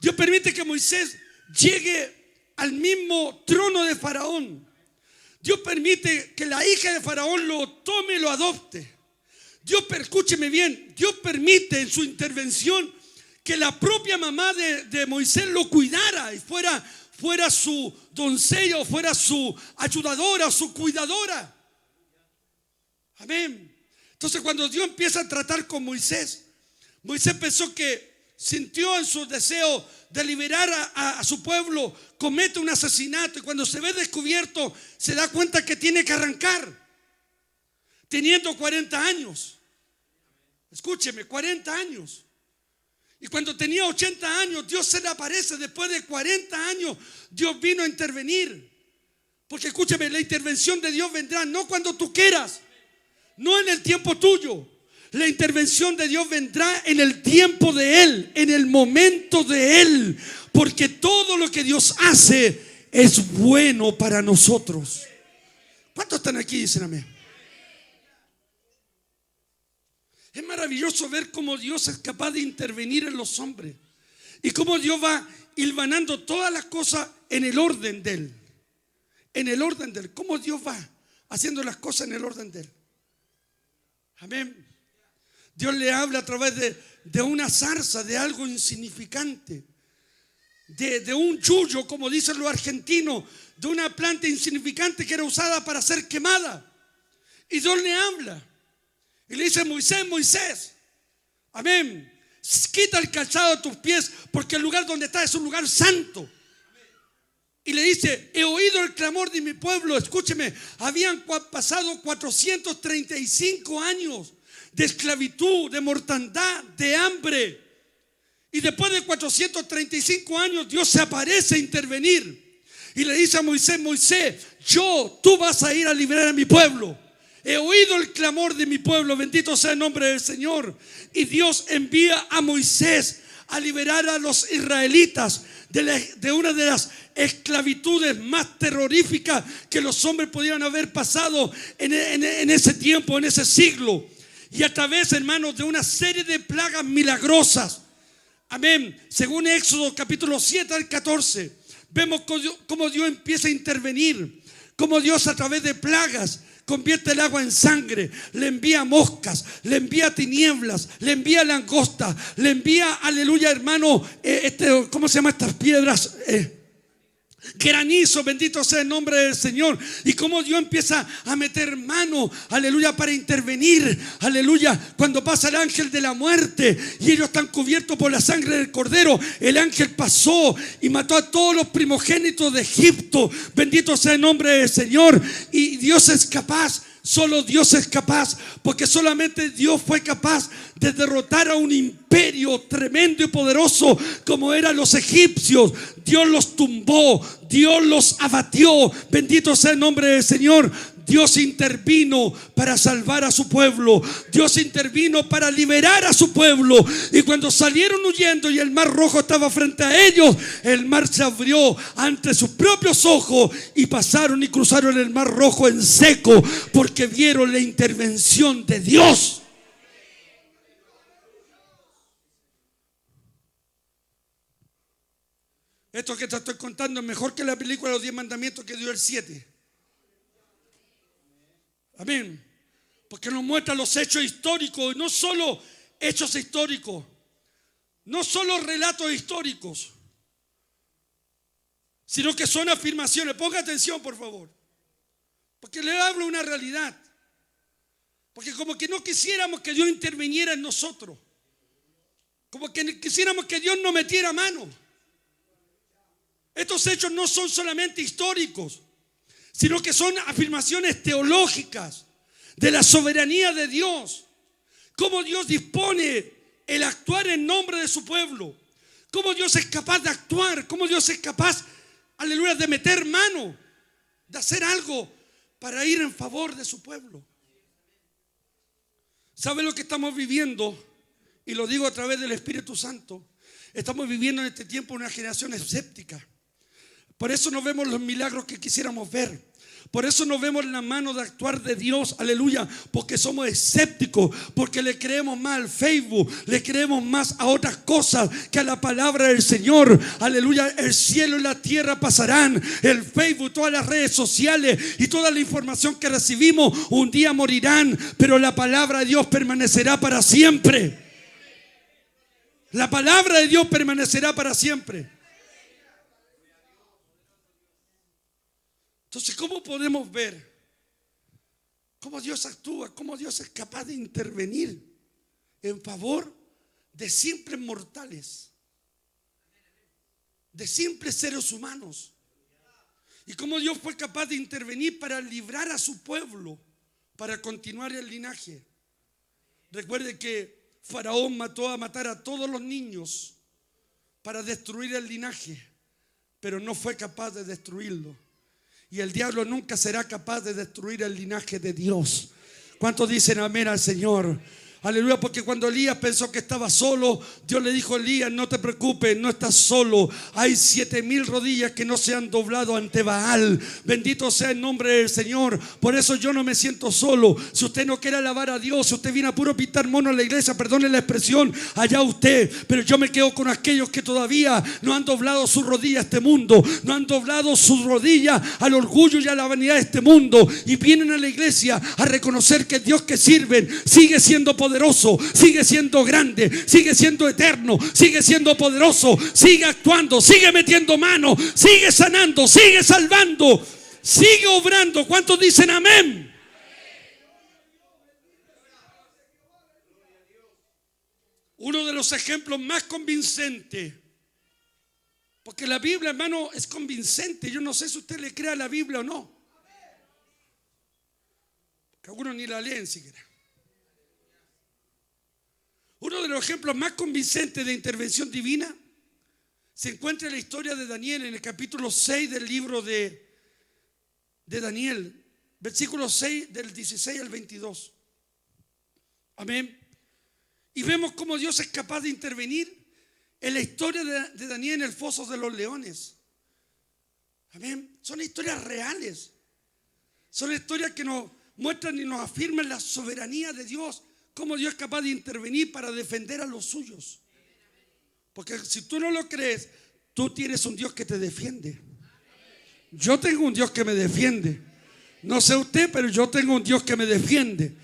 Dios permite que Moisés llegue al mismo trono de Faraón. Dios permite que la hija de Faraón lo tome y lo adopte. Escúcheme bien, Dios permite en su intervención que la propia mamá de Moisés lo cuidara y fuera su doncella o fuera su ayudadora, su cuidadora. Amén. Entonces, cuando Dios empieza a tratar con Moisés, Moisés pensó que sintió en su deseo de liberar a su pueblo, comete un asesinato, y cuando se ve descubierto se da cuenta que tiene que arrancar, teniendo 40 años. Escúcheme, 40 años. Y cuando tenía 80 años, Dios se le aparece. Después de 40 años, Dios vino a intervenir. Porque escúcheme, la intervención de Dios vendrá no cuando tú quieras, no en el tiempo tuyo. La intervención de Dios vendrá en el tiempo de Él, en el momento de Él. Porque todo lo que Dios hace es bueno para nosotros. ¿Cuántos están aquí? Dicen amén. Es maravilloso ver cómo Dios es capaz de intervenir en los hombres y cómo Dios va hilvanando todas las cosas en el orden de Él. En el orden de Él. Cómo Dios va haciendo las cosas en el orden de Él. Amén. Dios le habla a través de una zarza, de algo insignificante, de un chullo, como dicen los argentinos, de una planta insignificante que era usada para ser quemada. Y Dios le habla y le dice: Moisés, Moisés, amén, quita el calzado de tus pies, porque el lugar donde estás es un lugar santo. Y le dice: he oído el clamor de mi pueblo. Escúcheme, habían pasado 435 años de esclavitud, de mortandad, de hambre. Y después de 435 años, Dios se aparece a intervenir. Y le dice a Moisés: Moisés, tú vas a ir a liberar a mi pueblo. He oído el clamor de mi pueblo, bendito sea el nombre del Señor. Y Dios envía a Moisés a liberar a los israelitas de una de las esclavitudes más terroríficas que los hombres podían haber pasado en ese tiempo, en ese siglo. Y a través, hermanos, de una serie de plagas milagrosas. Amén. Según Éxodo capítulo 7 al 14, vemos cómo Dios empieza a intervenir. Cómo Dios a través de plagas convierte el agua en sangre, le envía moscas, le envía tinieblas, le envía langosta, le envía, aleluya, hermano, ¿cómo se llama estas piedras? Granizo, bendito sea el nombre del Señor. Y cómo Dios empieza a meter mano, aleluya, para intervenir, aleluya, cuando pasa el ángel de la muerte y ellos están cubiertos por la sangre del cordero. El ángel pasó y mató a todos los primogénitos de Egipto, bendito sea el nombre del Señor. Y Dios es capaz. Solo Dios es capaz, porque solamente Dios fue capaz de derrotar a un imperio tremendo y poderoso como eran los egipcios. Dios los tumbó, Dios los abatió, bendito sea el nombre del Señor. Dios intervino para salvar a su pueblo. Dios intervino para liberar a su pueblo. Y cuando salieron huyendo y el mar rojo estaba frente a ellos, el mar se abrió ante sus propios ojos y pasaron y cruzaron el mar rojo en seco, porque vieron la intervención de Dios. Esto que te estoy contando es mejor que la película de los 10 mandamientos que dio el 7. Amén. Porque nos muestra los hechos históricos, y no solo hechos históricos, no solo relatos históricos, sino que son afirmaciones. Ponga atención, por favor, porque le hablo una realidad. Porque como que no quisiéramos que Dios interviniera en nosotros, como que quisiéramos que Dios no metiera mano. Estos hechos no son solamente históricos, sino que son afirmaciones teológicas de la soberanía de Dios. Cómo Dios dispone el actuar en nombre de su pueblo. Cómo Dios es capaz de actuar. Cómo Dios es capaz, aleluya, de meter mano, de hacer algo para ir en favor de su pueblo. ¿Sabe lo que estamos viviendo? Y lo digo a través del Espíritu Santo. Estamos viviendo en este tiempo una generación escéptica. Por eso no vemos los milagros que quisiéramos ver. Por eso no vemos la mano de actuar de Dios, aleluya, porque somos escépticos, porque le creemos más al Facebook, le creemos más a otras cosas que a la palabra del Señor. Aleluya, el cielo y la tierra pasarán, el Facebook, todas las redes sociales y toda la información que recibimos un día morirán, pero la palabra de Dios permanecerá para siempre. La palabra de Dios permanecerá para siempre. Entonces, ¿cómo podemos ver cómo Dios actúa, cómo Dios es capaz de intervenir en favor de simples mortales, de simples seres humanos? Y cómo Dios fue capaz de intervenir para librar a su pueblo, para continuar el linaje. Recuerde que Faraón mató a matar a todos los niños para destruir el linaje, pero no fue capaz de destruirlo. Y el diablo nunca será capaz de destruir el linaje de Dios. ¿Cuántos dicen amén al Señor? Aleluya, porque cuando Elías pensó que estaba solo, Dios le dijo: Elías, no te preocupes, no estás solo. Hay 7,000 rodillas que no se han doblado ante Baal. Bendito sea el nombre del Señor. Por eso yo no me siento solo. Si usted no quiere alabar a Dios, si usted viene a puro pintar mono a la iglesia, perdone la expresión, allá usted. Pero yo me quedo con aquellos que todavía no han doblado su rodilla a este mundo, no han doblado su rodilla al orgullo y a la vanidad de este mundo, y vienen a la iglesia a reconocer que el Dios que sirven sigue siendo poderoso, sigue siendo grande, sigue siendo eterno, sigue siendo poderoso, sigue actuando, sigue metiendo mano, sigue sanando, sigue salvando, sigue obrando. ¿Cuántos dicen amén? Uno de los ejemplos más convincentes, porque la Biblia, hermano, es convincente. Yo no sé si usted le cree a la Biblia o no, que algunos ni la leen siquiera. Uno de los ejemplos más convincentes de intervención divina se encuentra en la historia de Daniel, en el capítulo 6 del libro de Daniel, versículo 6 del 16 al 22. Amén. Y vemos cómo Dios es capaz de intervenir en la historia de Daniel en el foso de los leones. Amén. Son historias reales. Son historias que nos muestran y nos afirman la soberanía de Dios. Cómo Dios es capaz de intervenir para defender a los suyos. Porque si tú no lo crees, tú tienes un Dios que te defiende. Yo tengo un Dios que me defiende. No sé usted, pero yo tengo un Dios que me defiende.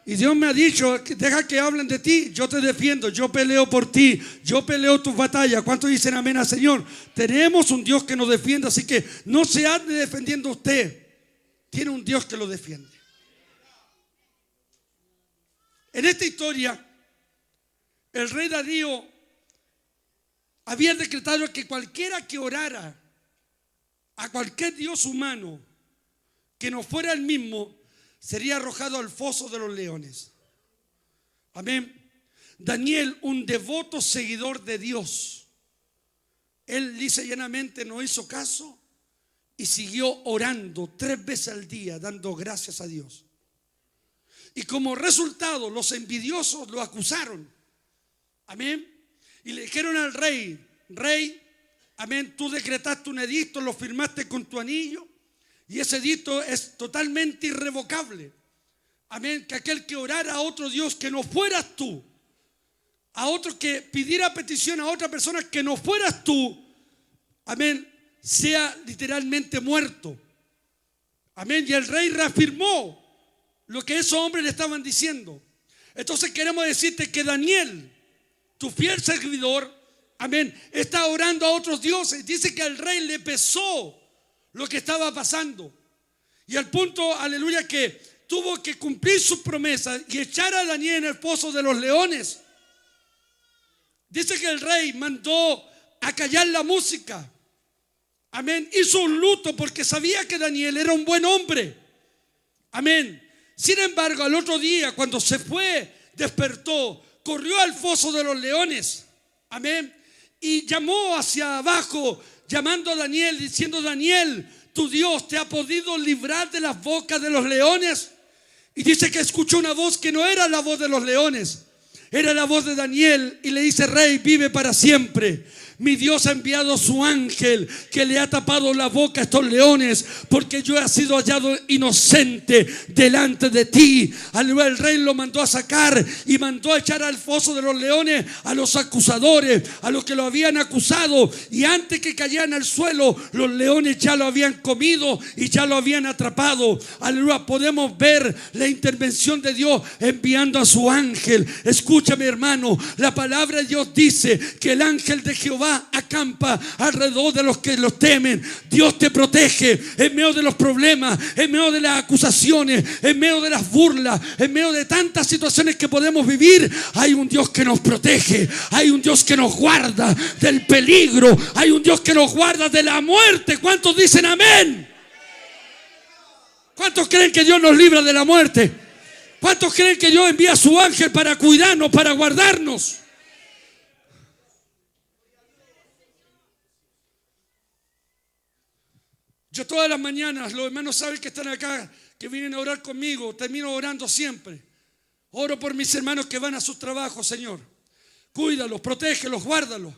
Y Dios me ha dicho: deja que hablen de ti, yo te defiendo, yo peleo por ti, yo peleo tus batallas. ¿Cuántos dicen amén al Señor? Tenemos un Dios que nos defiende, así que no se ande defendiendo usted. Tiene un Dios que lo defiende. En esta historia, el rey Darío había decretado que cualquiera que orara a cualquier dios humano que no fuera el mismo sería arrojado al foso de los leones. Amén. Daniel, un devoto seguidor de Dios, él lisa y llanamente no hizo caso y siguió orando 3 veces al día, dando gracias a Dios. Y como resultado, los envidiosos lo acusaron. Amén. Y le dijeron al rey: Rey, amén, tú decretaste un edicto, lo firmaste con tu anillo, y ese edicto es totalmente irrevocable. Amén. Que aquel que orara a otro Dios que no fueras tú, a otro que pidiera petición a otra persona que no fueras tú, amén, sea literalmente muerto. Amén. Y el rey reafirmó lo que esos hombres le estaban diciendo. Entonces queremos decirte que Daniel, tu fiel servidor, amén, está orando a otros dioses. Dice que al rey le pesó lo que estaba pasando. Y al punto, aleluya, que tuvo que cumplir sus promesas y echar a Daniel en el pozo de los leones. Dice que el rey mandó a callar la música. Amén. Hizo un luto porque sabía que Daniel era un buen hombre. Amén. Sin embargo, al otro día, cuando se fue, despertó, corrió al foso de los leones. Amén. Y llamó hacia abajo, llamando a Daniel, diciendo: Daniel, tu Dios te ha podido librar de las bocas de los leones. Y dice que escuchó una voz que no era la voz de los leones, era la voz de Daniel, y le dice: Rey, vive para siempre. Mi Dios ha enviado a su ángel que le ha tapado la boca a estos leones, porque yo he sido hallado inocente delante de ti. El rey lo mandó a sacar y mandó a echar al foso de los leones a los acusadores, a los que lo habían acusado. Y antes que cayeran al suelo, los leones ya lo habían comido y ya lo habían atrapado. Aleluya, podemos ver la intervención de Dios enviando a su ángel. Escúchame, hermano, la palabra de Dios dice que el ángel de Jehová acampa alrededor de los que los temen. Dios te protege en medio de los problemas, en medio de las acusaciones, en medio de las burlas, en medio de tantas situaciones que podemos vivir. Hay un Dios que nos protege, hay un Dios que nos guarda del peligro, hay un Dios que nos guarda de la muerte. ¿Cuántos dicen amén? ¿Cuántos creen que Dios nos libra de la muerte? ¿Cuántos creen que Dios envía a su ángel para cuidarnos, para guardarnos? Yo todas las mañanas, los hermanos saben que están acá, que vienen a orar conmigo, termino orando siempre. Oro por mis hermanos que van a sus trabajos, Señor. Cuídalos, protégelos, guárdalos.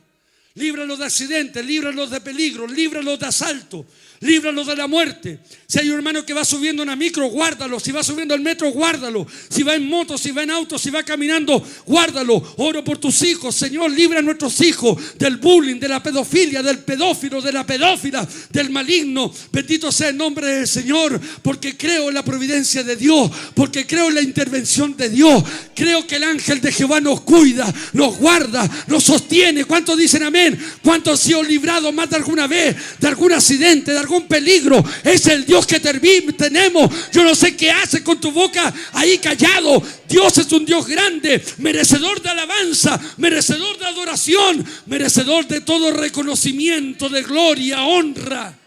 Líbralos de accidentes, líbralos de peligro, líbralos de asalto, líbralos de la muerte. Si hay un hermano que va subiendo una micro, guárdalo. Si va subiendo el metro, guárdalo. Si va en moto, si va en auto, si va caminando, guárdalo. Oro por tus hijos, Señor. Libra a nuestros hijos del bullying, de la pedofilia, del pedófilo, de la pedófila, del maligno. Bendito sea el nombre del Señor, porque creo en la providencia de Dios, porque creo en la intervención de Dios. Creo que el ángel de Jehová nos cuida, nos guarda, nos sostiene. ¿Cuántos dicen amén? ¿Cuántos han sido librados más de alguna vez de algún accidente, de algún peligro? Es el Dios que tenemos. Yo no sé qué hace con tu boca ahí callado. Dios es un Dios grande, merecedor de alabanza, merecedor de adoración, merecedor de todo reconocimiento, de gloria, honra.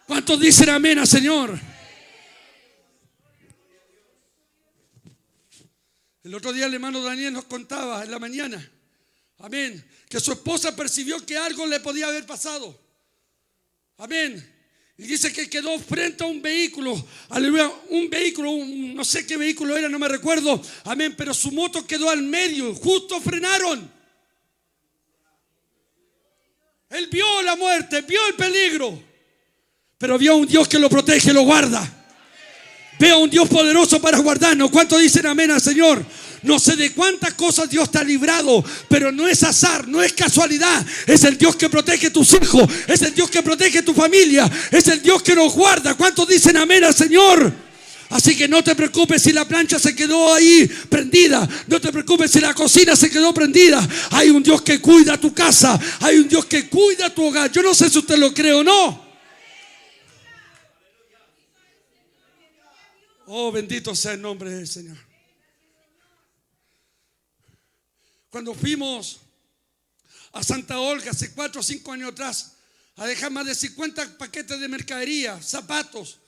¿Cuántos dicen amén al Señor? El otro día el hermano Daniel nos contaba en la mañana, amén, que su esposa percibió que algo le podía haber pasado. Amén. Y dice que quedó frente a un vehículo, aleluya, un vehículo, no sé qué vehículo era, no me recuerdo. Amén, pero su moto quedó al medio, justo frenaron. Él vio la muerte, vio el peligro, pero vio a un Dios que lo protege, lo guarda. Ve a un Dios poderoso para guardarnos. ¿Cuántos dicen amén al Señor? No sé de cuántas cosas Dios te ha librado, pero no es azar, no es casualidad. Es el Dios que protege tus hijos, es el Dios que protege tu familia, es el Dios que nos guarda. ¿Cuántos dicen amén al Señor? Así que no te preocupes si la plancha se quedó ahí prendida, no te preocupes si la cocina se quedó prendida. Hay un Dios que cuida tu casa, hay un Dios que cuida tu hogar. Yo no sé si usted lo cree o no. Oh, bendito sea el nombre del Señor. Cuando fuimos a Santa Olga hace 4 o 5 años atrás a dejar más de 50 paquetes de mercadería, zapatos,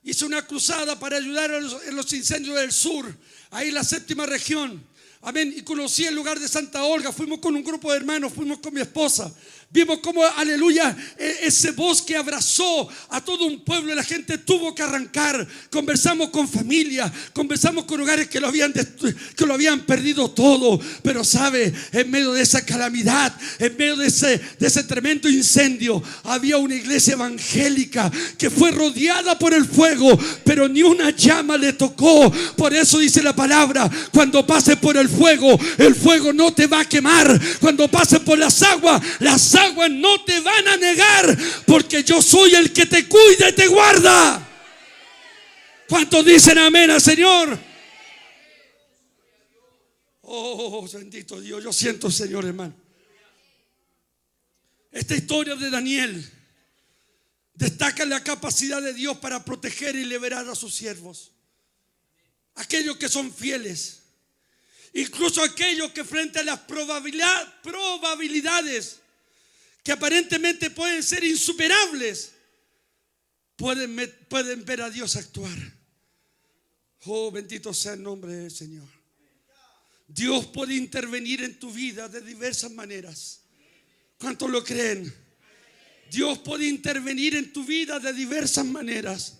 hice una cruzada para ayudar en los incendios del sur, ahí en la 7ª región. Amén. Y conocí el lugar de Santa Olga. Fuimos con un grupo de hermanos, fuimos con mi esposa. Vimos cómo, aleluya, ese bosque abrazó a todo un pueblo y la gente tuvo que arrancar. Conversamos con familias, conversamos con hogares que lo habían perdido todo. Pero sabe, en medio de esa calamidad, en medio de ese tremendo incendio, había una iglesia evangélica que fue rodeada por el fuego, pero ni una llama le tocó. Por eso dice la palabra: cuando pases por el fuego no te va a quemar. Cuando pases por las aguas no te van a negar, porque yo soy el que te cuida y te guarda. ¿Cuántos dicen amén al Señor? Oh, bendito Dios, yo siento, Señor, hermano. Esta historia de Daniel destaca la capacidad de Dios para proteger y liberar a sus siervos, aquellos que son fieles, incluso aquellos que frente a las probabilidades que aparentemente pueden ser insuperables, pueden ver a Dios actuar. Oh, bendito sea el nombre del Señor. Dios puede intervenir en tu vida de diversas maneras. ¿Cuántos lo creen? Dios puede intervenir en tu vida de diversas maneras,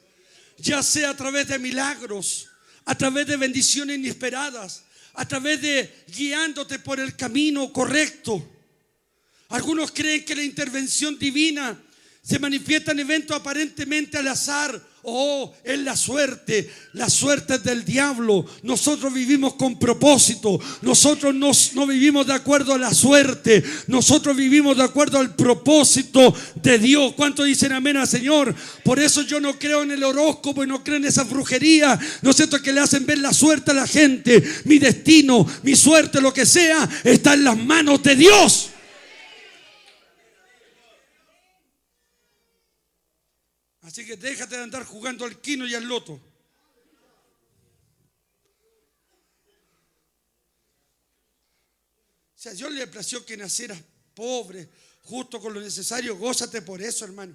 ya sea a través de milagros, a través de bendiciones inesperadas, a través de guiándote por el camino correcto. Algunos creen que la intervención divina se manifiesta en eventos aparentemente al azar. Oh, es la suerte es del diablo. Nosotros vivimos con propósito. Nosotros no vivimos de acuerdo a la suerte. Nosotros vivimos de acuerdo al propósito de Dios. ¿Cuántos dicen amén al Señor? Por eso yo no creo en el horóscopo y no creo en esa brujería, ¿no es cierto?, que le hacen ver la suerte a la gente. Mi destino, mi suerte, lo que sea, está en las manos de Dios. Así que déjate de andar jugando al quino y al loto. O sea, Dios le plació que nacieras pobre, justo con lo necesario. Gózate por eso, hermano.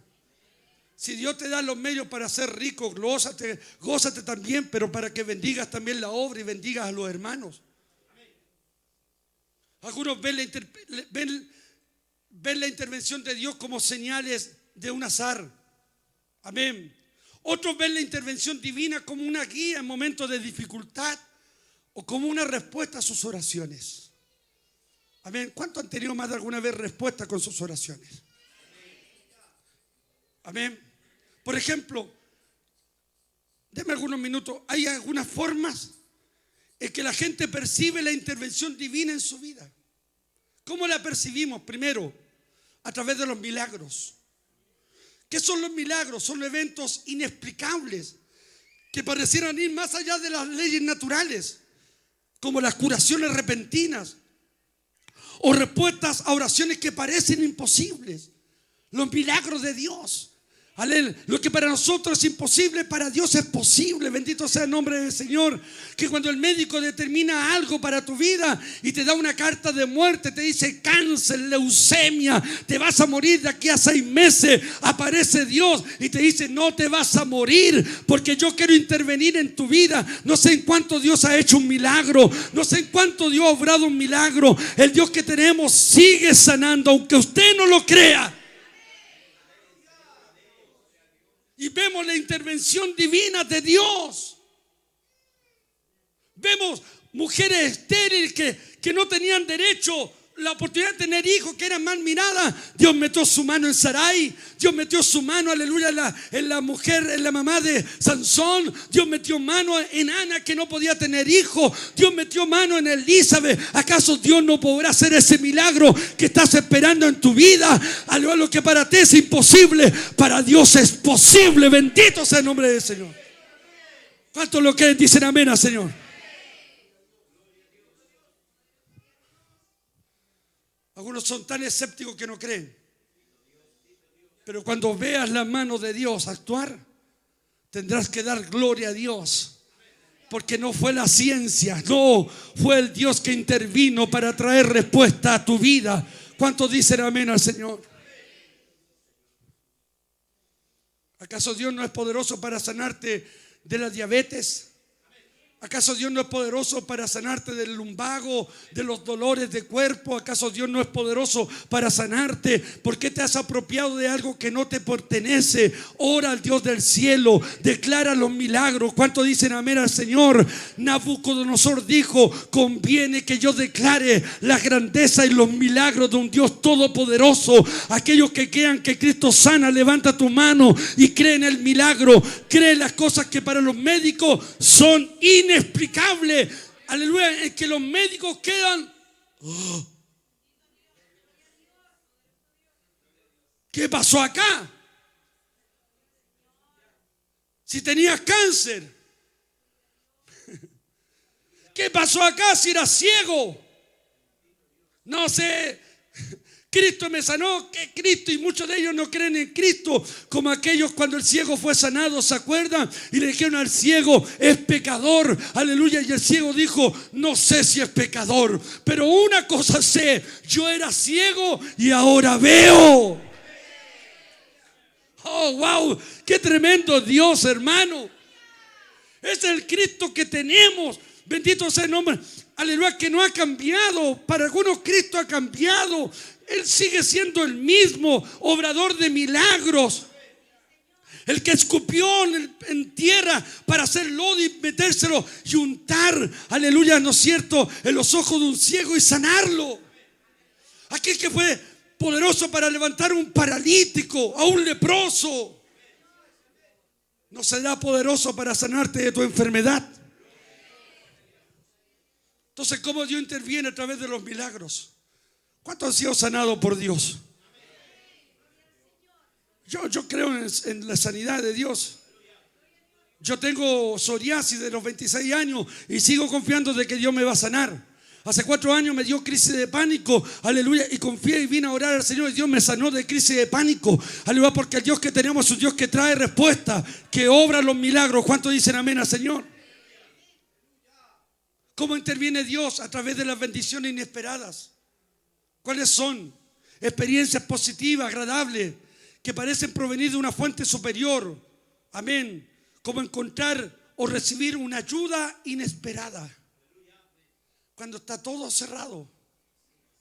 Si Dios te da los medios para ser rico, gózate también, pero para que bendigas también la obra y bendigas a los hermanos. Algunos ven la intervención de Dios como señales de un azar. Amén. Otros ven la intervención divina como una guía en momentos de dificultad o como una respuesta a sus oraciones. Amén. ¿Cuántos han tenido más de alguna vez respuesta con sus oraciones? Amén. Por ejemplo, denme algunos minutos. Hay algunas formas en que la gente percibe la intervención divina en su vida. ¿Cómo la percibimos? Primero, a través de los milagros. ¿Qué son los milagros? Son eventos inexplicables que parecieran ir más allá de las leyes naturales, como las curaciones repentinas o respuestas a oraciones que parecen imposibles. Los milagros de Dios. Aleluya. Lo que para nosotros es imposible, para Dios es posible. Bendito sea el nombre del Señor. Que cuando el médico determina algo para tu vida y te da una carta de muerte, te dice cáncer, leucemia, te vas a morir de aquí a 6 meses, aparece Dios y te dice no te vas a morir, porque yo quiero intervenir en tu vida. No sé en cuánto Dios ha hecho un milagro, no sé en cuánto Dios ha obrado un milagro. El Dios que tenemos sigue sanando, aunque usted no lo crea. Y vemos la intervención divina de Dios. Vemos mujeres estériles que no tenían derecho, la oportunidad de tener hijos, que eran mal miradas. Dios metió su mano en Sarai. Dios metió su mano, aleluya, en la mujer, en la mamá de Sansón. Dios metió mano en Ana, que no podía tener hijos. Dios metió mano en Elizabeth. ¿Acaso Dios no podrá hacer ese milagro que estás esperando en tu vida? Aleluya, lo que para ti es imposible, para Dios es posible. Bendito sea el nombre del Señor. ¿Cuántos lo que dicen amén al Señor? Algunos son tan escépticos que no creen. Pero cuando veas la mano de Dios actuar, tendrás que dar gloria a Dios. Porque no fue la ciencia, no, fue el Dios que intervino para traer respuesta a tu vida. ¿Cuántos dicen amén al Señor? ¿Acaso Dios no es poderoso para sanarte de la diabetes? ¿Acaso Dios no es poderoso para sanarte del lumbago, de los dolores de cuerpo? ¿Acaso Dios no es poderoso para sanarte? ¿Por qué te has apropiado de algo que no te pertenece? Ora al Dios del cielo, declara los milagros. ¿Cuántos dicen amén al Señor? Nabucodonosor dijo: conviene que yo declare la grandeza y los milagros de un Dios todopoderoso. Aquellos que crean que Cristo sana, levanta tu mano y cree en el milagro. Cree en las cosas que para los médicos son inexplicable. Aleluya, es que los médicos quedan. ¿Qué pasó acá? Si tenías cáncer, ¿qué pasó acá si era ciego? No sé, Cristo me sanó, ¿qué Cristo? Y muchos de ellos no creen en Cristo, como aquellos cuando el ciego fue sanado, ¿se acuerdan? Y le dijeron al ciego, es pecador, aleluya. Y el ciego dijo, no sé si es pecador, pero una cosa sé, yo era ciego y ahora veo. Oh, wow, qué tremendo Dios, hermano. Es el Cristo que tenemos. Bendito sea el nombre, aleluya, que no ha cambiado. Para algunos Cristo ha cambiado. Él sigue siendo el mismo obrador de milagros. El que escupió en tierra para hacer lodo y metérselo y untar, aleluya, ¿no es cierto?, en los ojos de un ciego y sanarlo. Aquel que fue poderoso para levantar a un paralítico, a un leproso, ¿no será poderoso para sanarte de tu enfermedad? Entonces, ¿cómo Dios interviene a través de los milagros? ¿Cuántos han sido sanados por Dios? Yo creo en la sanidad de Dios. Yo tengo psoriasis de los 26 años y sigo confiando de que Dios me va a sanar. Hace 4 años me dio crisis de pánico, aleluya, y confié y vine a orar al Señor y Dios me sanó de crisis de pánico, aleluya, porque el Dios que tenemos es un Dios que trae respuesta, que obra los milagros. ¿Cuántos dicen amén al Señor? ¿Cómo interviene Dios? A través de las bendiciones inesperadas. ¿Cuáles son? Experiencias positivas, agradables, que parecen provenir de una fuente superior. Amén. Como encontrar o recibir una ayuda inesperada. Cuando está todo cerrado,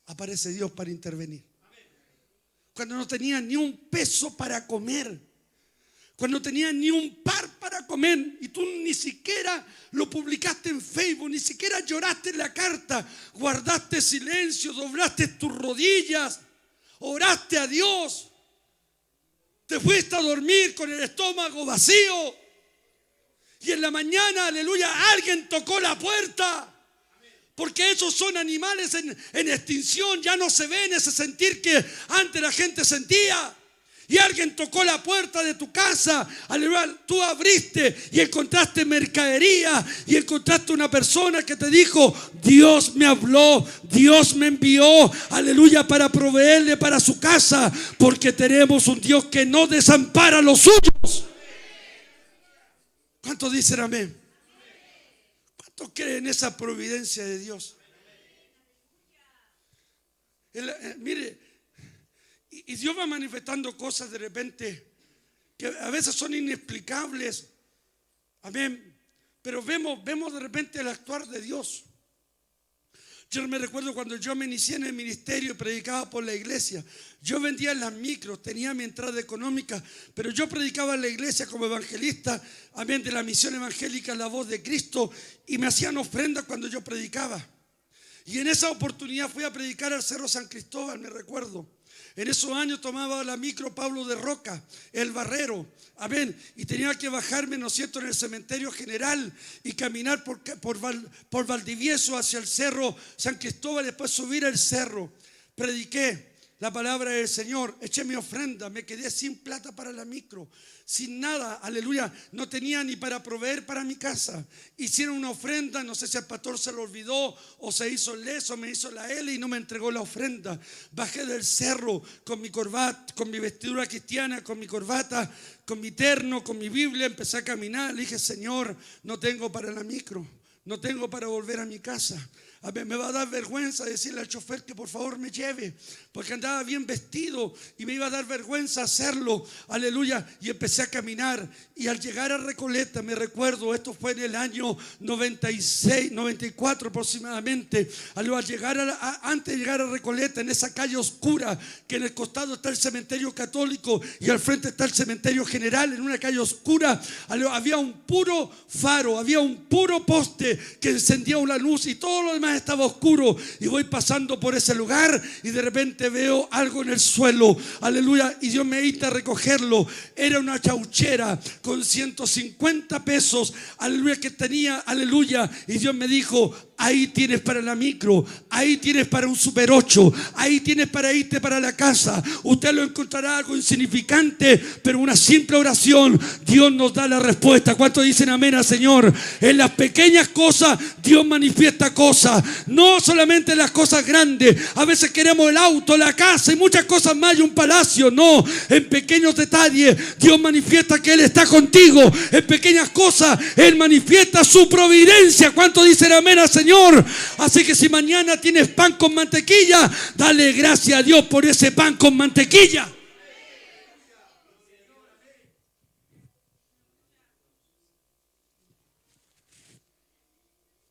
aparece Dios para intervenir. Cuando no tenía ni un peso para comer, cuando no tenía ni un par para comer y tú ni siquiera lo publicaste en Facebook, ni siquiera lloraste en la carta, guardaste silencio, doblaste tus rodillas, oraste a Dios, te fuiste a dormir con el estómago vacío y en la mañana, aleluya, alguien tocó la puerta. Porque esos son animales en extinción, ya no se ven ese sentir que antes la gente sentía. Y alguien tocó la puerta de tu casa, aleluya, tú abriste y encontraste mercadería y encontraste una persona que te dijo, Dios me habló, Dios me envió, aleluya, para proveerle para su casa, porque tenemos un Dios que no desampara a los suyos. ¿Cuántos dicen amén? ¿Cuántos creen en esa providencia de Dios? Mire, y Dios va manifestando cosas de repente que a veces son inexplicables. Amén. Pero vemos de repente el actuar de Dios. Yo me recuerdo cuando yo me inicié en el ministerio y predicaba por la iglesia. Yo vendía en las micros, tenía mi entrada económica, pero yo predicaba en la iglesia como evangelista, amén, de la misión evangélica La Voz de Cristo, y me hacían ofrendas cuando yo predicaba. Y en esa oportunidad fui a predicar al Cerro San Cristóbal, me recuerdo. En esos años tomaba la micro Pablo de Roca, el Barrero, amén, y tenía que bajarme, ¿no es cierto?, en el cementerio general y caminar por Valdivieso hacia el Cerro San Cristóbal y después subir el cerro. Prediqué la palabra del Señor, eché mi ofrenda, me quedé sin plata para la micro, sin nada, aleluya, no tenía ni para proveer para mi casa. Hicieron una ofrenda, no sé si al pastor se lo olvidó o se hizo leso, me hizo la L y no me entregó la ofrenda. Bajé del cerro con mi corbata, con mi vestidura cristiana, con mi corbata, con mi terno, con mi Biblia, empecé a caminar. Le dije, Señor, no tengo para la micro, no tengo para volver a mi casa. A ver, me va a dar vergüenza decirle al chofer que por favor me lleve, porque andaba bien vestido y me iba a dar vergüenza hacerlo, aleluya. Y empecé a caminar y al llegar a Recoleta, me recuerdo, esto fue en el año 96, 94 aproximadamente, al llegar antes de llegar a Recoleta, en esa calle oscura, que en el costado está el cementerio católico y al frente está el cementerio general, en una calle oscura, había un puro faro, había un puro poste que encendía una luz y todo lo demás estaba oscuro. Y voy pasando por ese lugar y de repente veo algo en el suelo, aleluya, y Dios me invita a recogerlo. Era una chauchera con 150 pesos, aleluya, que tenía, aleluya, y Dios me dijo, ahí tienes para la micro, ahí tienes para un Super 8, ahí tienes para irte para la casa. Usted lo encontrará algo insignificante, pero una simple oración, Dios nos da la respuesta. ¿Cuántos dicen amén al Señor? En las pequeñas cosas Dios manifiesta cosas, no solamente en las cosas grandes. A veces queremos el auto, la casa y muchas cosas más y un palacio. No, en pequeños detalles Dios manifiesta que Él está contigo. En pequeñas cosas Él manifiesta su providencia. ¿Cuántos dicen amén al Señor? Así que si mañana tienes pan con mantequilla, dale gracias a Dios por ese pan con mantequilla.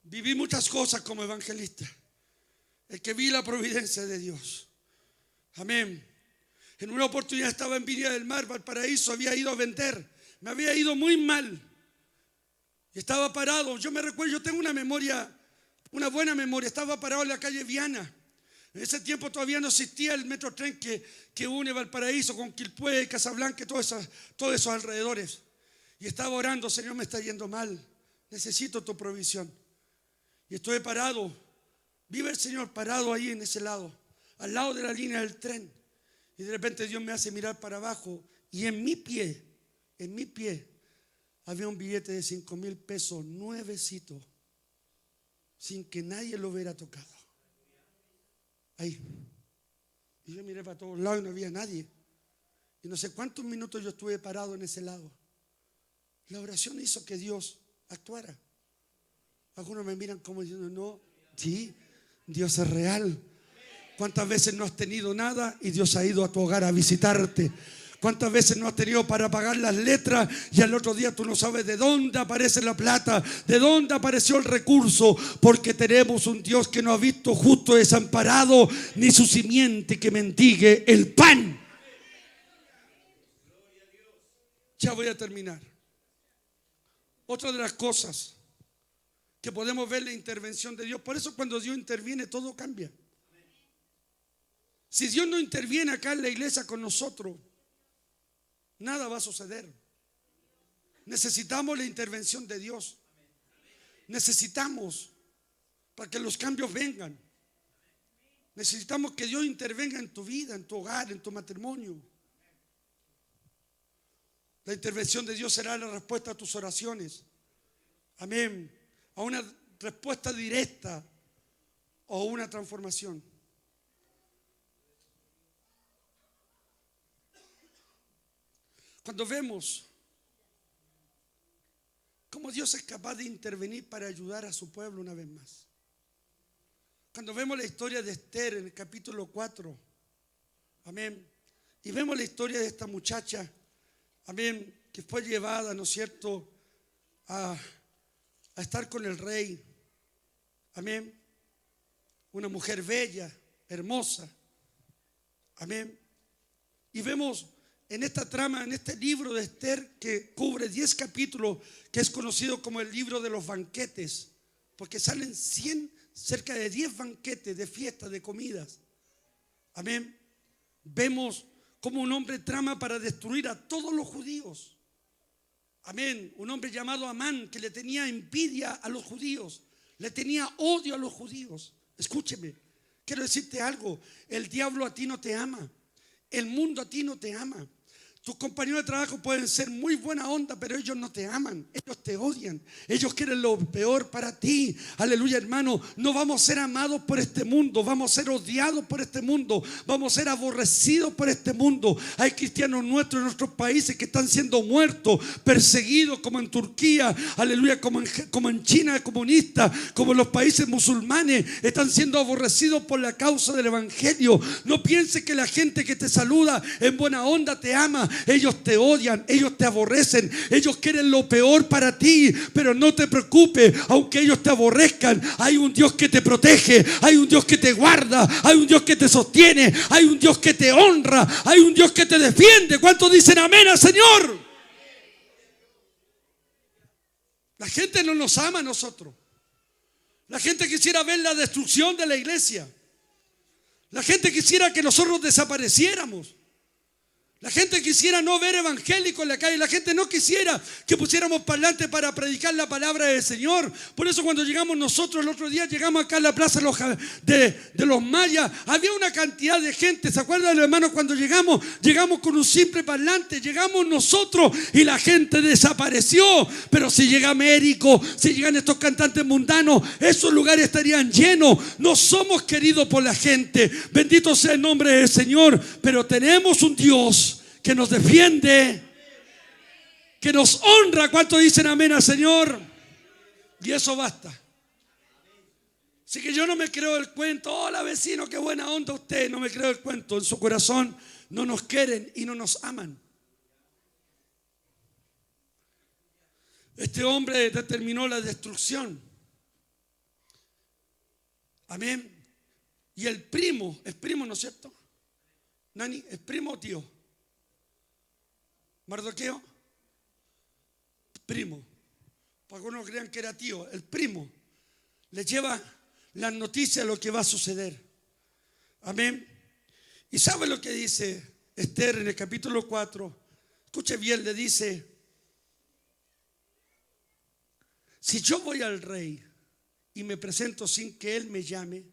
Viví muchas cosas como evangelista. El que vi la providencia de Dios. Amén. En una oportunidad estaba en Viña del Mar, Valparaíso, había ido a vender. Me había ido muy mal. Y estaba parado. Yo me recuerdo, yo tengo una memoria, una buena memoria. Estaba parado en la calle Viana. En ese tiempo todavía no existía el metrotren que une Valparaíso con Quilpué, Casablanca, todos esos alrededores. Y estaba orando, Señor, me está yendo mal. Necesito tu provisión. Y estoy parado. Vive el Señor parado ahí en ese lado, al lado de la línea del tren. Y de repente Dios me hace mirar para abajo. Y en mi pie, había un billete de 5,000 pesos, nuevecito, sin que nadie lo hubiera tocado. Ahí. Y yo miré para todos lados y no había nadie. Y no sé cuántos minutos yo estuve parado en ese lado. La oración hizo que Dios actuara. Algunos me miran como diciendo, no, sí, Dios es real. ¿Cuántas veces no has tenido nada y Dios ha ido a tu hogar a visitarte? ¿Cuántas veces no has tenido para pagar las letras y al otro día tú no sabes de dónde aparece la plata, de dónde apareció el recurso? Porque tenemos un Dios que no ha visto justo desamparado, ni su simiente que mendigue el pan. Ya voy a terminar. Otra de las cosas que podemos ver la intervención de Dios. Por eso cuando Dios interviene todo cambia. Si Dios no interviene acá en la iglesia con nosotros, nada va a suceder. Necesitamos la intervención de Dios. Necesitamos para que los cambios vengan. Necesitamos que Dios intervenga en tu vida, en tu hogar, en tu matrimonio. La intervención de Dios será la respuesta a tus oraciones. Amén. A una respuesta directa o una transformación. Cuando vemos cómo Dios es capaz de intervenir para ayudar a su pueblo una vez más. Cuando vemos la historia de Esther en el capítulo 4, amén, y vemos la historia de esta muchacha, amén, que fue llevada, ¿no es cierto?, a estar con el rey, amén, una mujer bella, hermosa, amén, y vemos en esta trama, en este libro de Esther que cubre 10 capítulos, que es conocido como el libro de los banquetes, porque salen cerca de 10 banquetes de fiestas, de comidas, amén. Vemos cómo un hombre trama para destruir a todos los judíos, amén. Un hombre llamado Amán, que le tenía envidia a los judíos, le tenía odio a los judíos. Escúcheme, quiero decirte algo: el diablo a ti no te ama, el mundo a ti no te ama. Tus compañeros de trabajo pueden ser muy buena onda, pero ellos no te aman, ellos te odian, ellos quieren lo peor para ti. Aleluya, hermano. No vamos a ser amados por este mundo, vamos a ser odiados por este mundo, vamos a ser aborrecidos por este mundo. Hay cristianos nuestros en nuestros países que están siendo muertos, perseguidos, como en Turquía, aleluya, como en China comunista, como en los países musulmanes, están siendo aborrecidos por la causa del evangelio. No pienses que la gente que te saluda en buena onda te ama. Ellos te odian, ellos te aborrecen, ellos quieren lo peor para ti. Pero no te preocupes, aunque ellos te aborrezcan, hay un Dios que te protege, hay un Dios que te guarda, hay un Dios que te sostiene, hay un Dios que te honra, hay un Dios que te defiende. ¿Cuántos dicen amén al Señor? La gente no nos ama a nosotros. La gente quisiera ver la destrucción de la iglesia. La gente quisiera que nosotros desapareciéramos. La gente quisiera no ver evangélicos en la calle. La gente no quisiera que pusiéramos parlantes para predicar la palabra del Señor. Por eso cuando llegamos nosotros el otro día, llegamos acá a la plaza de los mayas, había una cantidad de gente. ¿Se acuerdan, hermanos? Cuando llegamos con un simple parlante. Llegamos nosotros y la gente desapareció. Pero si llega Américo, si llegan estos cantantes mundanos, esos lugares estarían llenos. No somos queridos por la gente. Bendito sea el nombre del Señor. Pero tenemos un Dios que nos defiende, que nos honra. ¿Cuántos dicen amén al Señor? Y eso basta. Así que yo no me creo el cuento. Hola vecino, qué buena onda usted. No me creo el cuento. En su corazón no nos quieren y no nos aman. Este hombre determinó la destrucción. Amén. Y el primo, es primo, ¿no es cierto? Nani, ¿es primo o tío? Mardoqueo, primo. Para que algunos crean que era tío. El primo le lleva las noticias de lo que va a suceder. Amén. ¿Y sabe lo que dice Esther en el capítulo 4? Escuche bien, le dice: si yo voy al rey y me presento sin que él me llame,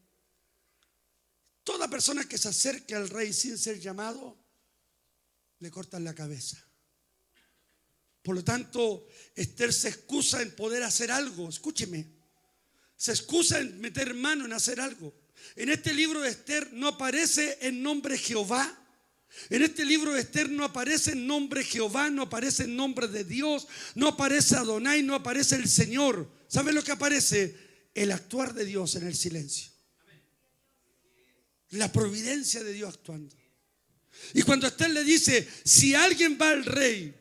toda persona que se acerque al rey sin ser llamado, le cortan la cabeza. Por lo tanto, Esther se excusa en poder hacer algo. Escúcheme, se excusa en meter mano en hacer algo. En este libro de Esther no aparece el nombre Jehová. En este libro de Esther no aparece el nombre Jehová, no aparece el nombre de Dios, no aparece Adonai, no aparece el Señor. ¿Sabe lo que aparece? El actuar de Dios en el silencio. La providencia de Dios actuando. Y cuando Esther le dice: si alguien va al rey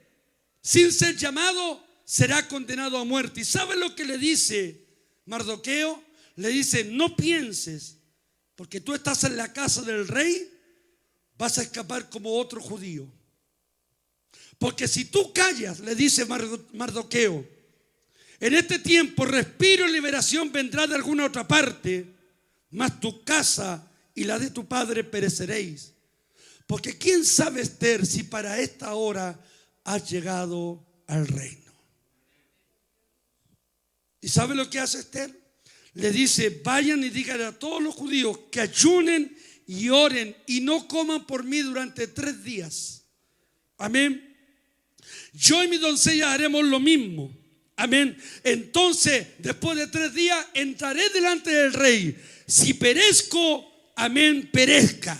sin ser llamado, será condenado a muerte. ¿Y sabe lo que le dice Mardoqueo? Le dice: no pienses, porque tú estás en la casa del rey, vas a escapar como otro judío. Porque si tú callas, le dice Mardoqueo, en este tiempo respiro y liberación vendrá de alguna otra parte, mas tu casa y la de tu padre pereceréis. Porque quién sabe, Esther, si para esta hora has llegado al reino. ¿Y sabe lo que hace Esther? Le dice: vayan y díganle a todos los judíos que ayunen y oren y no coman por mí durante 3 días. Amén. Yo y mi doncella haremos lo mismo. Amén. Entonces, después de 3 días, entraré delante del rey. Si perezco, amén, perezca.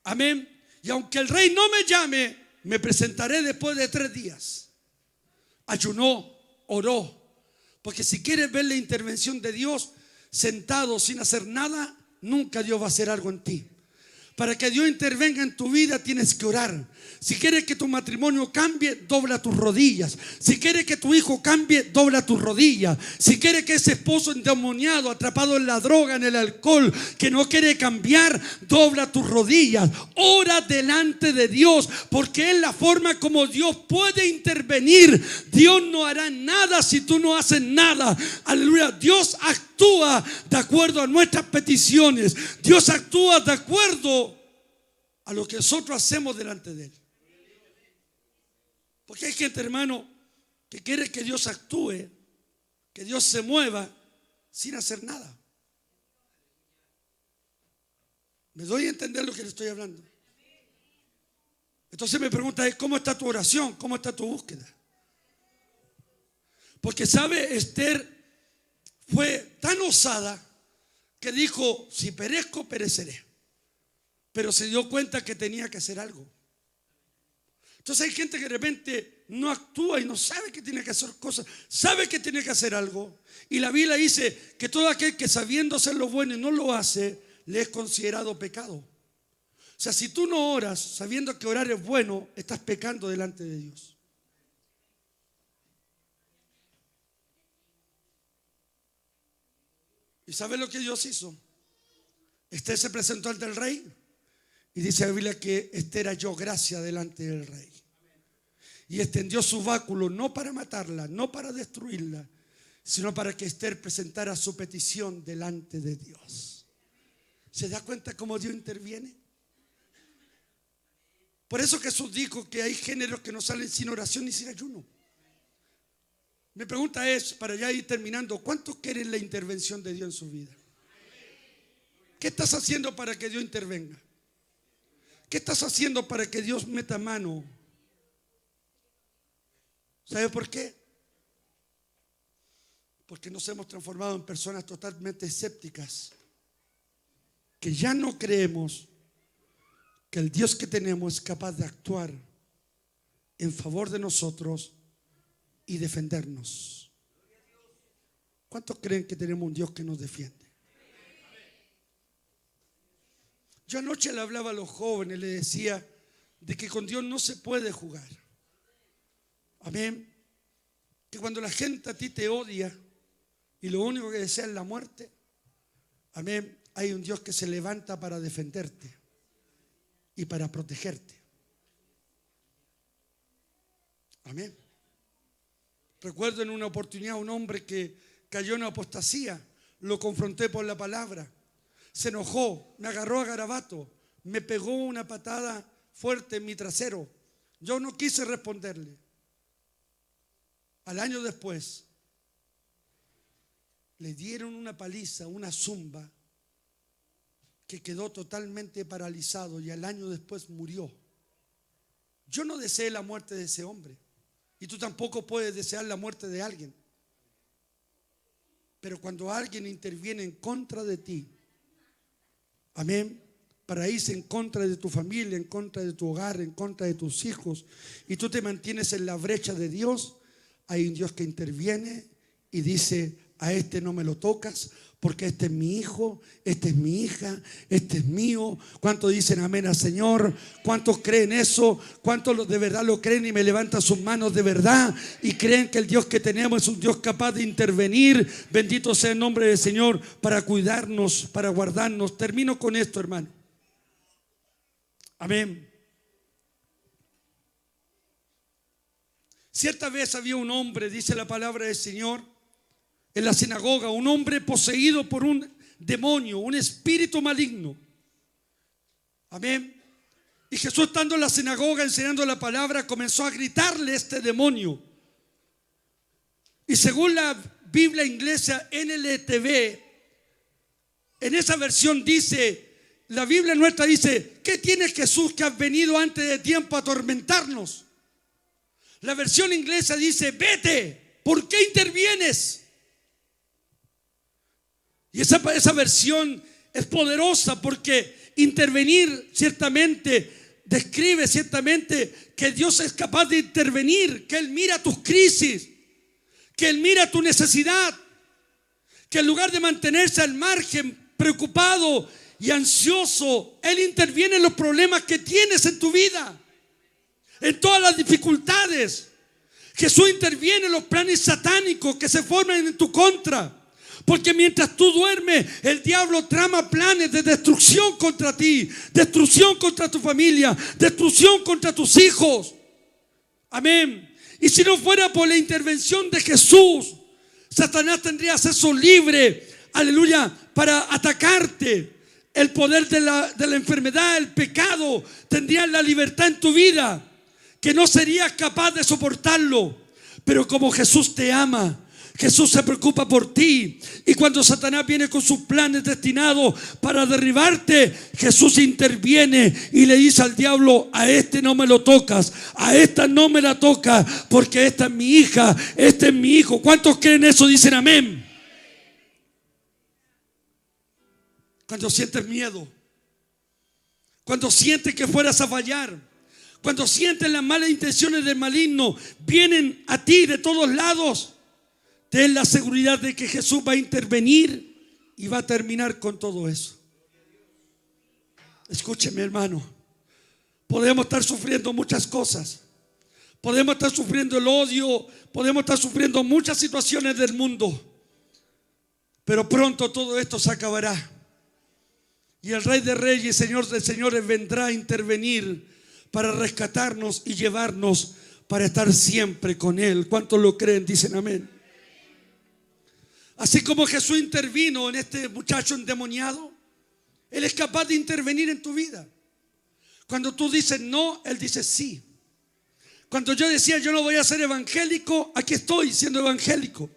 Amén. Y aunque el rey no me llame, me presentaré después de 3 días. Ayunó, oró. Porque si quieres ver la intervención de Dios sentado sin hacer nada, nunca Dios va a hacer algo en ti. Para que Dios intervenga en tu vida tienes que orar. Si quieres que tu matrimonio cambie, dobla tus rodillas. Si quieres que tu hijo cambie, dobla tus rodillas. Si quieres que ese esposo endemoniado, atrapado en la droga, en el alcohol, que no quiere cambiar, dobla tus rodillas. Ora delante de Dios, porque es la forma como Dios puede intervenir. Dios no hará nada si tú no haces nada. Aleluya. Dios actúa de acuerdo a nuestras peticiones. Dios actúa de acuerdo a lo que nosotros hacemos delante de Él. Porque hay gente, hermano, que quiere que Dios actúe, que Dios se mueva sin hacer nada. ¿Me doy a entender lo que le estoy hablando? Entonces me pregunta: ¿cómo está tu oración? ¿Cómo está tu búsqueda? Porque sabe, Esther fue tan osada que dijo: si perezco, pereceré. Pero se dio cuenta que tenía que hacer algo. Entonces hay gente que de repente no actúa y no sabe que tiene que hacer cosas. Sabe que tiene que hacer algo. Y la Biblia dice que todo aquel que sabiendo hacer lo bueno y no lo hace, le es considerado pecado. O sea, si tú no oras sabiendo que orar es bueno, estás pecando delante de Dios. ¿Y sabe lo que Dios hizo? Esther se presentó ante el rey y dice la Biblia que Esther halló gracia delante del rey. Y extendió su báculo no para matarla, no para destruirla, sino para que Esther presentara su petición delante de Dios. ¿Se da cuenta cómo Dios interviene? Por eso Jesús dijo que hay géneros que no salen sin oración ni sin ayuno. Mi pregunta es, para ya ir terminando, ¿cuántos quieren la intervención de Dios en su vida? ¿Qué estás haciendo para que Dios intervenga? ¿Qué estás haciendo para que Dios meta mano? ¿Sabe por qué? Porque nos hemos transformado en personas totalmente escépticas, que ya no creemos que el Dios que tenemos es capaz de actuar en favor de nosotros y defendernos. ¿Cuántos creen que tenemos un Dios que nos defiende? Yo anoche le hablaba a los jóvenes, le decía de que con Dios no se puede jugar. Amén. Que cuando la gente a ti te odia y lo único que desea es la muerte, amén, hay un Dios que se levanta para defenderte y para protegerte. Amén. Recuerdo en una oportunidad un hombre que cayó en apostasía, lo confronté por la palabra, se enojó, me agarró a garabato, me pegó una patada fuerte en mi trasero. Yo no quise responderle. Al año después le dieron una paliza, una zumba, que quedó totalmente paralizado y al año después murió. Yo no deseé la muerte de ese hombre y tú tampoco puedes desear la muerte de alguien. Pero cuando alguien interviene en contra de ti, amén, para irse en contra de tu familia, en contra de tu hogar, en contra de tus hijos, y tú te mantienes en la brecha de Dios, hay un Dios que interviene y dice: a este no me lo tocas, porque este es mi hijo, este es mi hija, este es mío. ¿Cuántos dicen amén al Señor? ¿Cuántos creen eso? ¿Cuántos de verdad lo creen y me levantan sus manos de verdad y creen que el Dios que tenemos es un Dios capaz de intervenir? Bendito sea el nombre del Señor, para cuidarnos, para guardarnos. Termino con esto, hermano. Amén. Cierta vez había un hombre, dice la palabra del Señor, en la sinagoga, un hombre poseído por un demonio, un espíritu maligno. Amén. Y Jesús, estando en la sinagoga enseñando la palabra, comenzó a gritarle a este demonio. Y según la Biblia inglesa NLTV, en esa versión dice, la Biblia nuestra dice: ¿qué tiene Jesús que has venido antes de tiempo a atormentarnos? La versión inglesa dice: vete, ¿por qué intervienes? Y esa versión es poderosa, porque intervenir ciertamente describe ciertamente que Dios es capaz de intervenir, que Él mira tus crisis, que Él mira tu necesidad, que en lugar de mantenerse al margen, preocupado y ansioso, Él interviene en los problemas que tienes en tu vida, en todas las dificultades. Jesús interviene en los planes satánicos que se forman en tu contra. Porque mientras tú duermes, el diablo trama planes de destrucción contra ti, destrucción contra tu familia, destrucción contra tus hijos. Amén. Y si no fuera por la intervención de Jesús, Satanás tendría acceso libre, aleluya, para atacarte. El poder de la enfermedad, el pecado, tendría la libertad en tu vida, que no serías capaz de soportarlo. Pero como Jesús te ama, Jesús se preocupa por ti, y cuando Satanás viene con sus planes destinados para derribarte, Jesús interviene y le dice al diablo: a este no me lo tocas, a esta no me la tocas, porque esta es mi hija, este es mi hijo. ¿Cuántos creen eso? Dicen amén. Cuando sientes miedo, cuando sientes que fueras a fallar, cuando sientes las malas intenciones del maligno vienen a ti de todos lados, ten la seguridad de que Jesús va a intervenir y va a terminar con todo eso. Escúcheme, hermano. Podemos estar sufriendo muchas cosas. Podemos estar sufriendo el odio. Podemos estar sufriendo muchas situaciones del mundo. Pero pronto todo esto se acabará. Y el Rey de Reyes y Señor de Señores vendrá a intervenir para rescatarnos y llevarnos para estar siempre con Él. ¿Cuántos lo creen? Dicen amén. Así como Jesús intervino en este muchacho endemoniado, Él es capaz de intervenir en tu vida. Cuando tú dices no, Él dice sí. Cuando yo decía yo no voy a ser evangélico, aquí estoy siendo evangélico.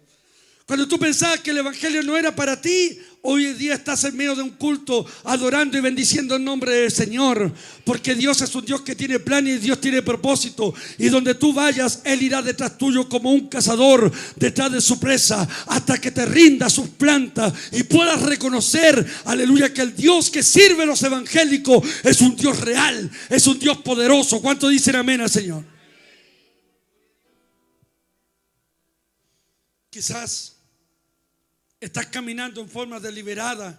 Cuando tú pensabas que el evangelio no era para ti, hoy en día estás en medio de un culto adorando y bendiciendo el nombre del Señor, porque Dios es un Dios que tiene plan y Dios tiene propósito, y donde tú vayas Él irá detrás tuyo como un cazador detrás de su presa, hasta que te rinda sus plantas y puedas reconocer, aleluya, que el Dios que sirve a los evangélicos es un Dios real, es un Dios poderoso. ¿Cuántos dicen amén al Señor? Quizás estás caminando en forma deliberada,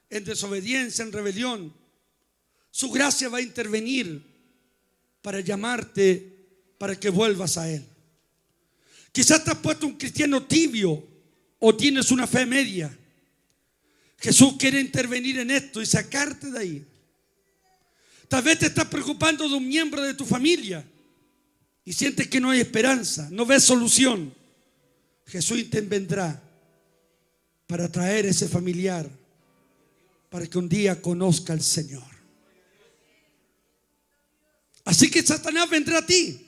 en desobediencia, en rebelión. Su gracia va a intervenir para llamarte, para que vuelvas a Él. Quizás te has puesto un cristiano tibio o tienes una fe media. Jesús quiere intervenir en esto y sacarte de ahí. Tal vez te estás preocupando de un miembro de tu familia y sientes que no hay esperanza, no ves solución. Jesús intervendrá para traer ese familiar, para que un día conozca al Señor. Así que Satanás vendrá a ti,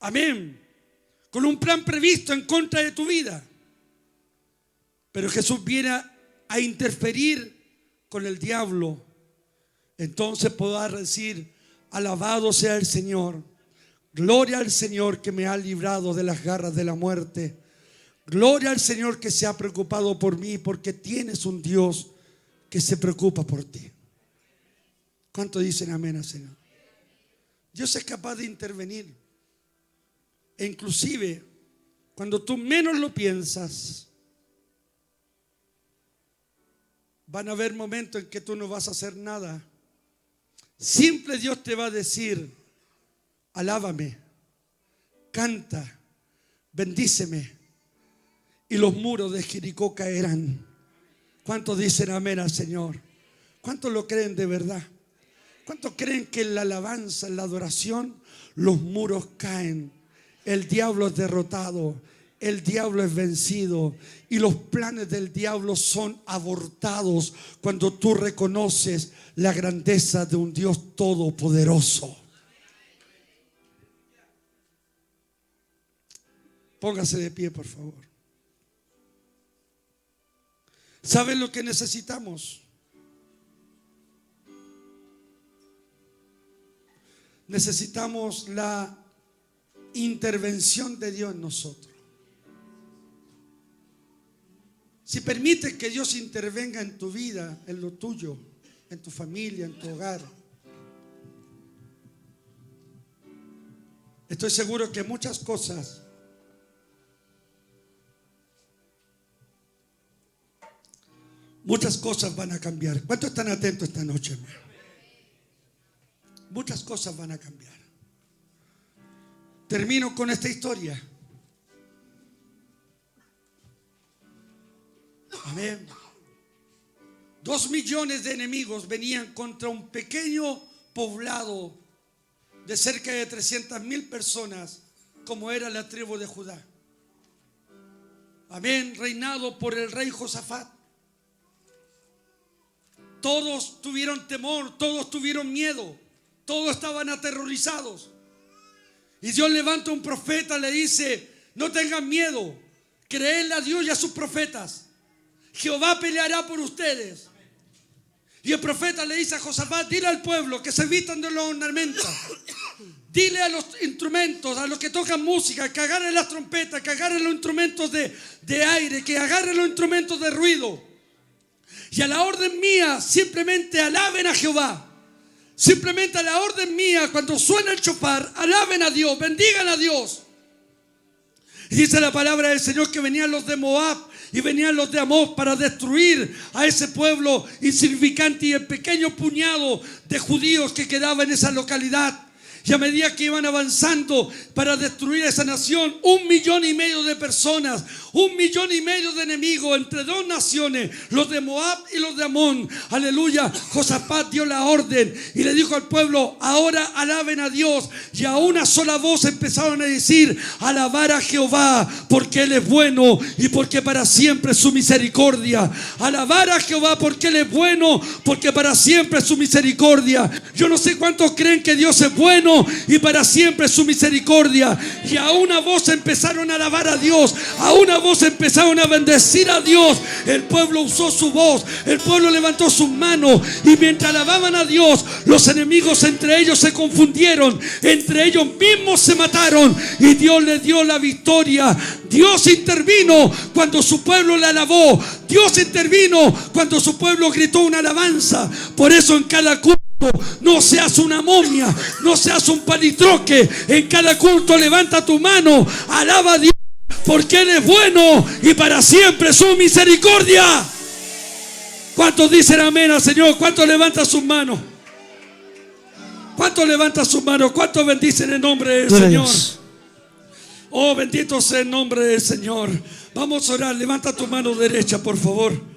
amén, con un plan previsto en contra de tu vida. Pero Jesús viene a interferir con el diablo. Entonces podrás decir: alabado sea el Señor, gloria al Señor que me ha librado de las garras de la muerte. Gloria al Señor que se ha preocupado por mí, porque tienes un Dios que se preocupa por ti. ¿Cuánto dicen amén al Señor? Dios es capaz de intervenir. E inclusive, cuando tú menos lo piensas, van a haber momentos en que tú no vas a hacer nada. Simple Dios te va a decir: alábame, canta, bendíceme, y los muros de Jericó caerán. ¿Cuántos dicen amén al Señor? ¿Cuántos lo creen de verdad? ¿Cuántos creen que en la alabanza, en la adoración, los muros caen? El diablo es derrotado, el diablo es vencido, y los planes del diablo son abortados cuando tú reconoces la grandeza de un Dios todopoderoso. Póngase de pie, por favor. ¿Saben lo que necesitamos? Necesitamos la intervención de Dios en nosotros. Si permites que Dios intervenga en tu vida, en lo tuyo, en tu familia, en tu hogar, estoy seguro que muchas cosas van a cambiar. ¿Cuántos están atentos esta noche, hermano? Muchas cosas van a cambiar. Termino con esta historia. Amén. 2 millones de enemigos venían contra un pequeño poblado de cerca de 300,000 personas, como era la tribu de Judá. Amén. Reinado por el rey Josafat. Todos tuvieron temor, todos tuvieron miedo, todos estaban aterrorizados. Y Dios levanta un profeta, le dice: no tengan miedo, creedle a Dios y a sus profetas. Jehová peleará por ustedes. Y el profeta le dice a Josafat: dile al pueblo que se vistan de los ornamentos. Dile a los instrumentos, a los que tocan música, que agarren las trompetas, que agarren los instrumentos de aire, que agarren los instrumentos de ruido. Y a la orden mía, simplemente alaben a Jehová. Simplemente a la orden mía, cuando suena el shofar, alaben a Dios, bendigan a Dios. Y dice la palabra del Señor que venían los de Moab y venían los de Amón para destruir a ese pueblo insignificante y el pequeño puñado de judíos que quedaba en esa localidad. Y a medida que iban avanzando para destruir esa nación, 1,5 millones de personas, 1,5 millones de enemigos entre dos naciones, los de Moab y los de Amón. Aleluya. Josafat dio la orden y le dijo al pueblo: ahora alaben a Dios. Y a una sola voz empezaron a decir: alabar a Jehová, porque Él es bueno y porque para siempre es su misericordia. Alabar a Jehová porque Él es bueno, porque para siempre es su misericordia. Yo no sé cuántos creen que Dios es bueno y para siempre es su misericordia. Y a una voz empezaron a alabar a Dios, a una voz empezaron a bendecir a Dios. El pueblo usó su voz, el pueblo levantó sus manos, y mientras alababan a Dios, los enemigos entre ellos se confundieron, entre ellos mismos se mataron, y Dios les dio la victoria. Dios intervino cuando su pueblo le alabó. Dios intervino cuando su pueblo gritó una alabanza. Por eso en cada culto no seas una momia, no seas un palitroque. En cada culto levanta tu mano, alaba a Dios, porque Él es bueno y para siempre su misericordia. ¿Cuántos dicen amén al Señor? ¿Cuántos levantan sus manos? ¿Cuántos levantan sus manos? ¿Cuántos bendicen el nombre del Señor? Oh, bendito sea el nombre del Señor. Vamos a orar. Levanta tu mano derecha, por favor.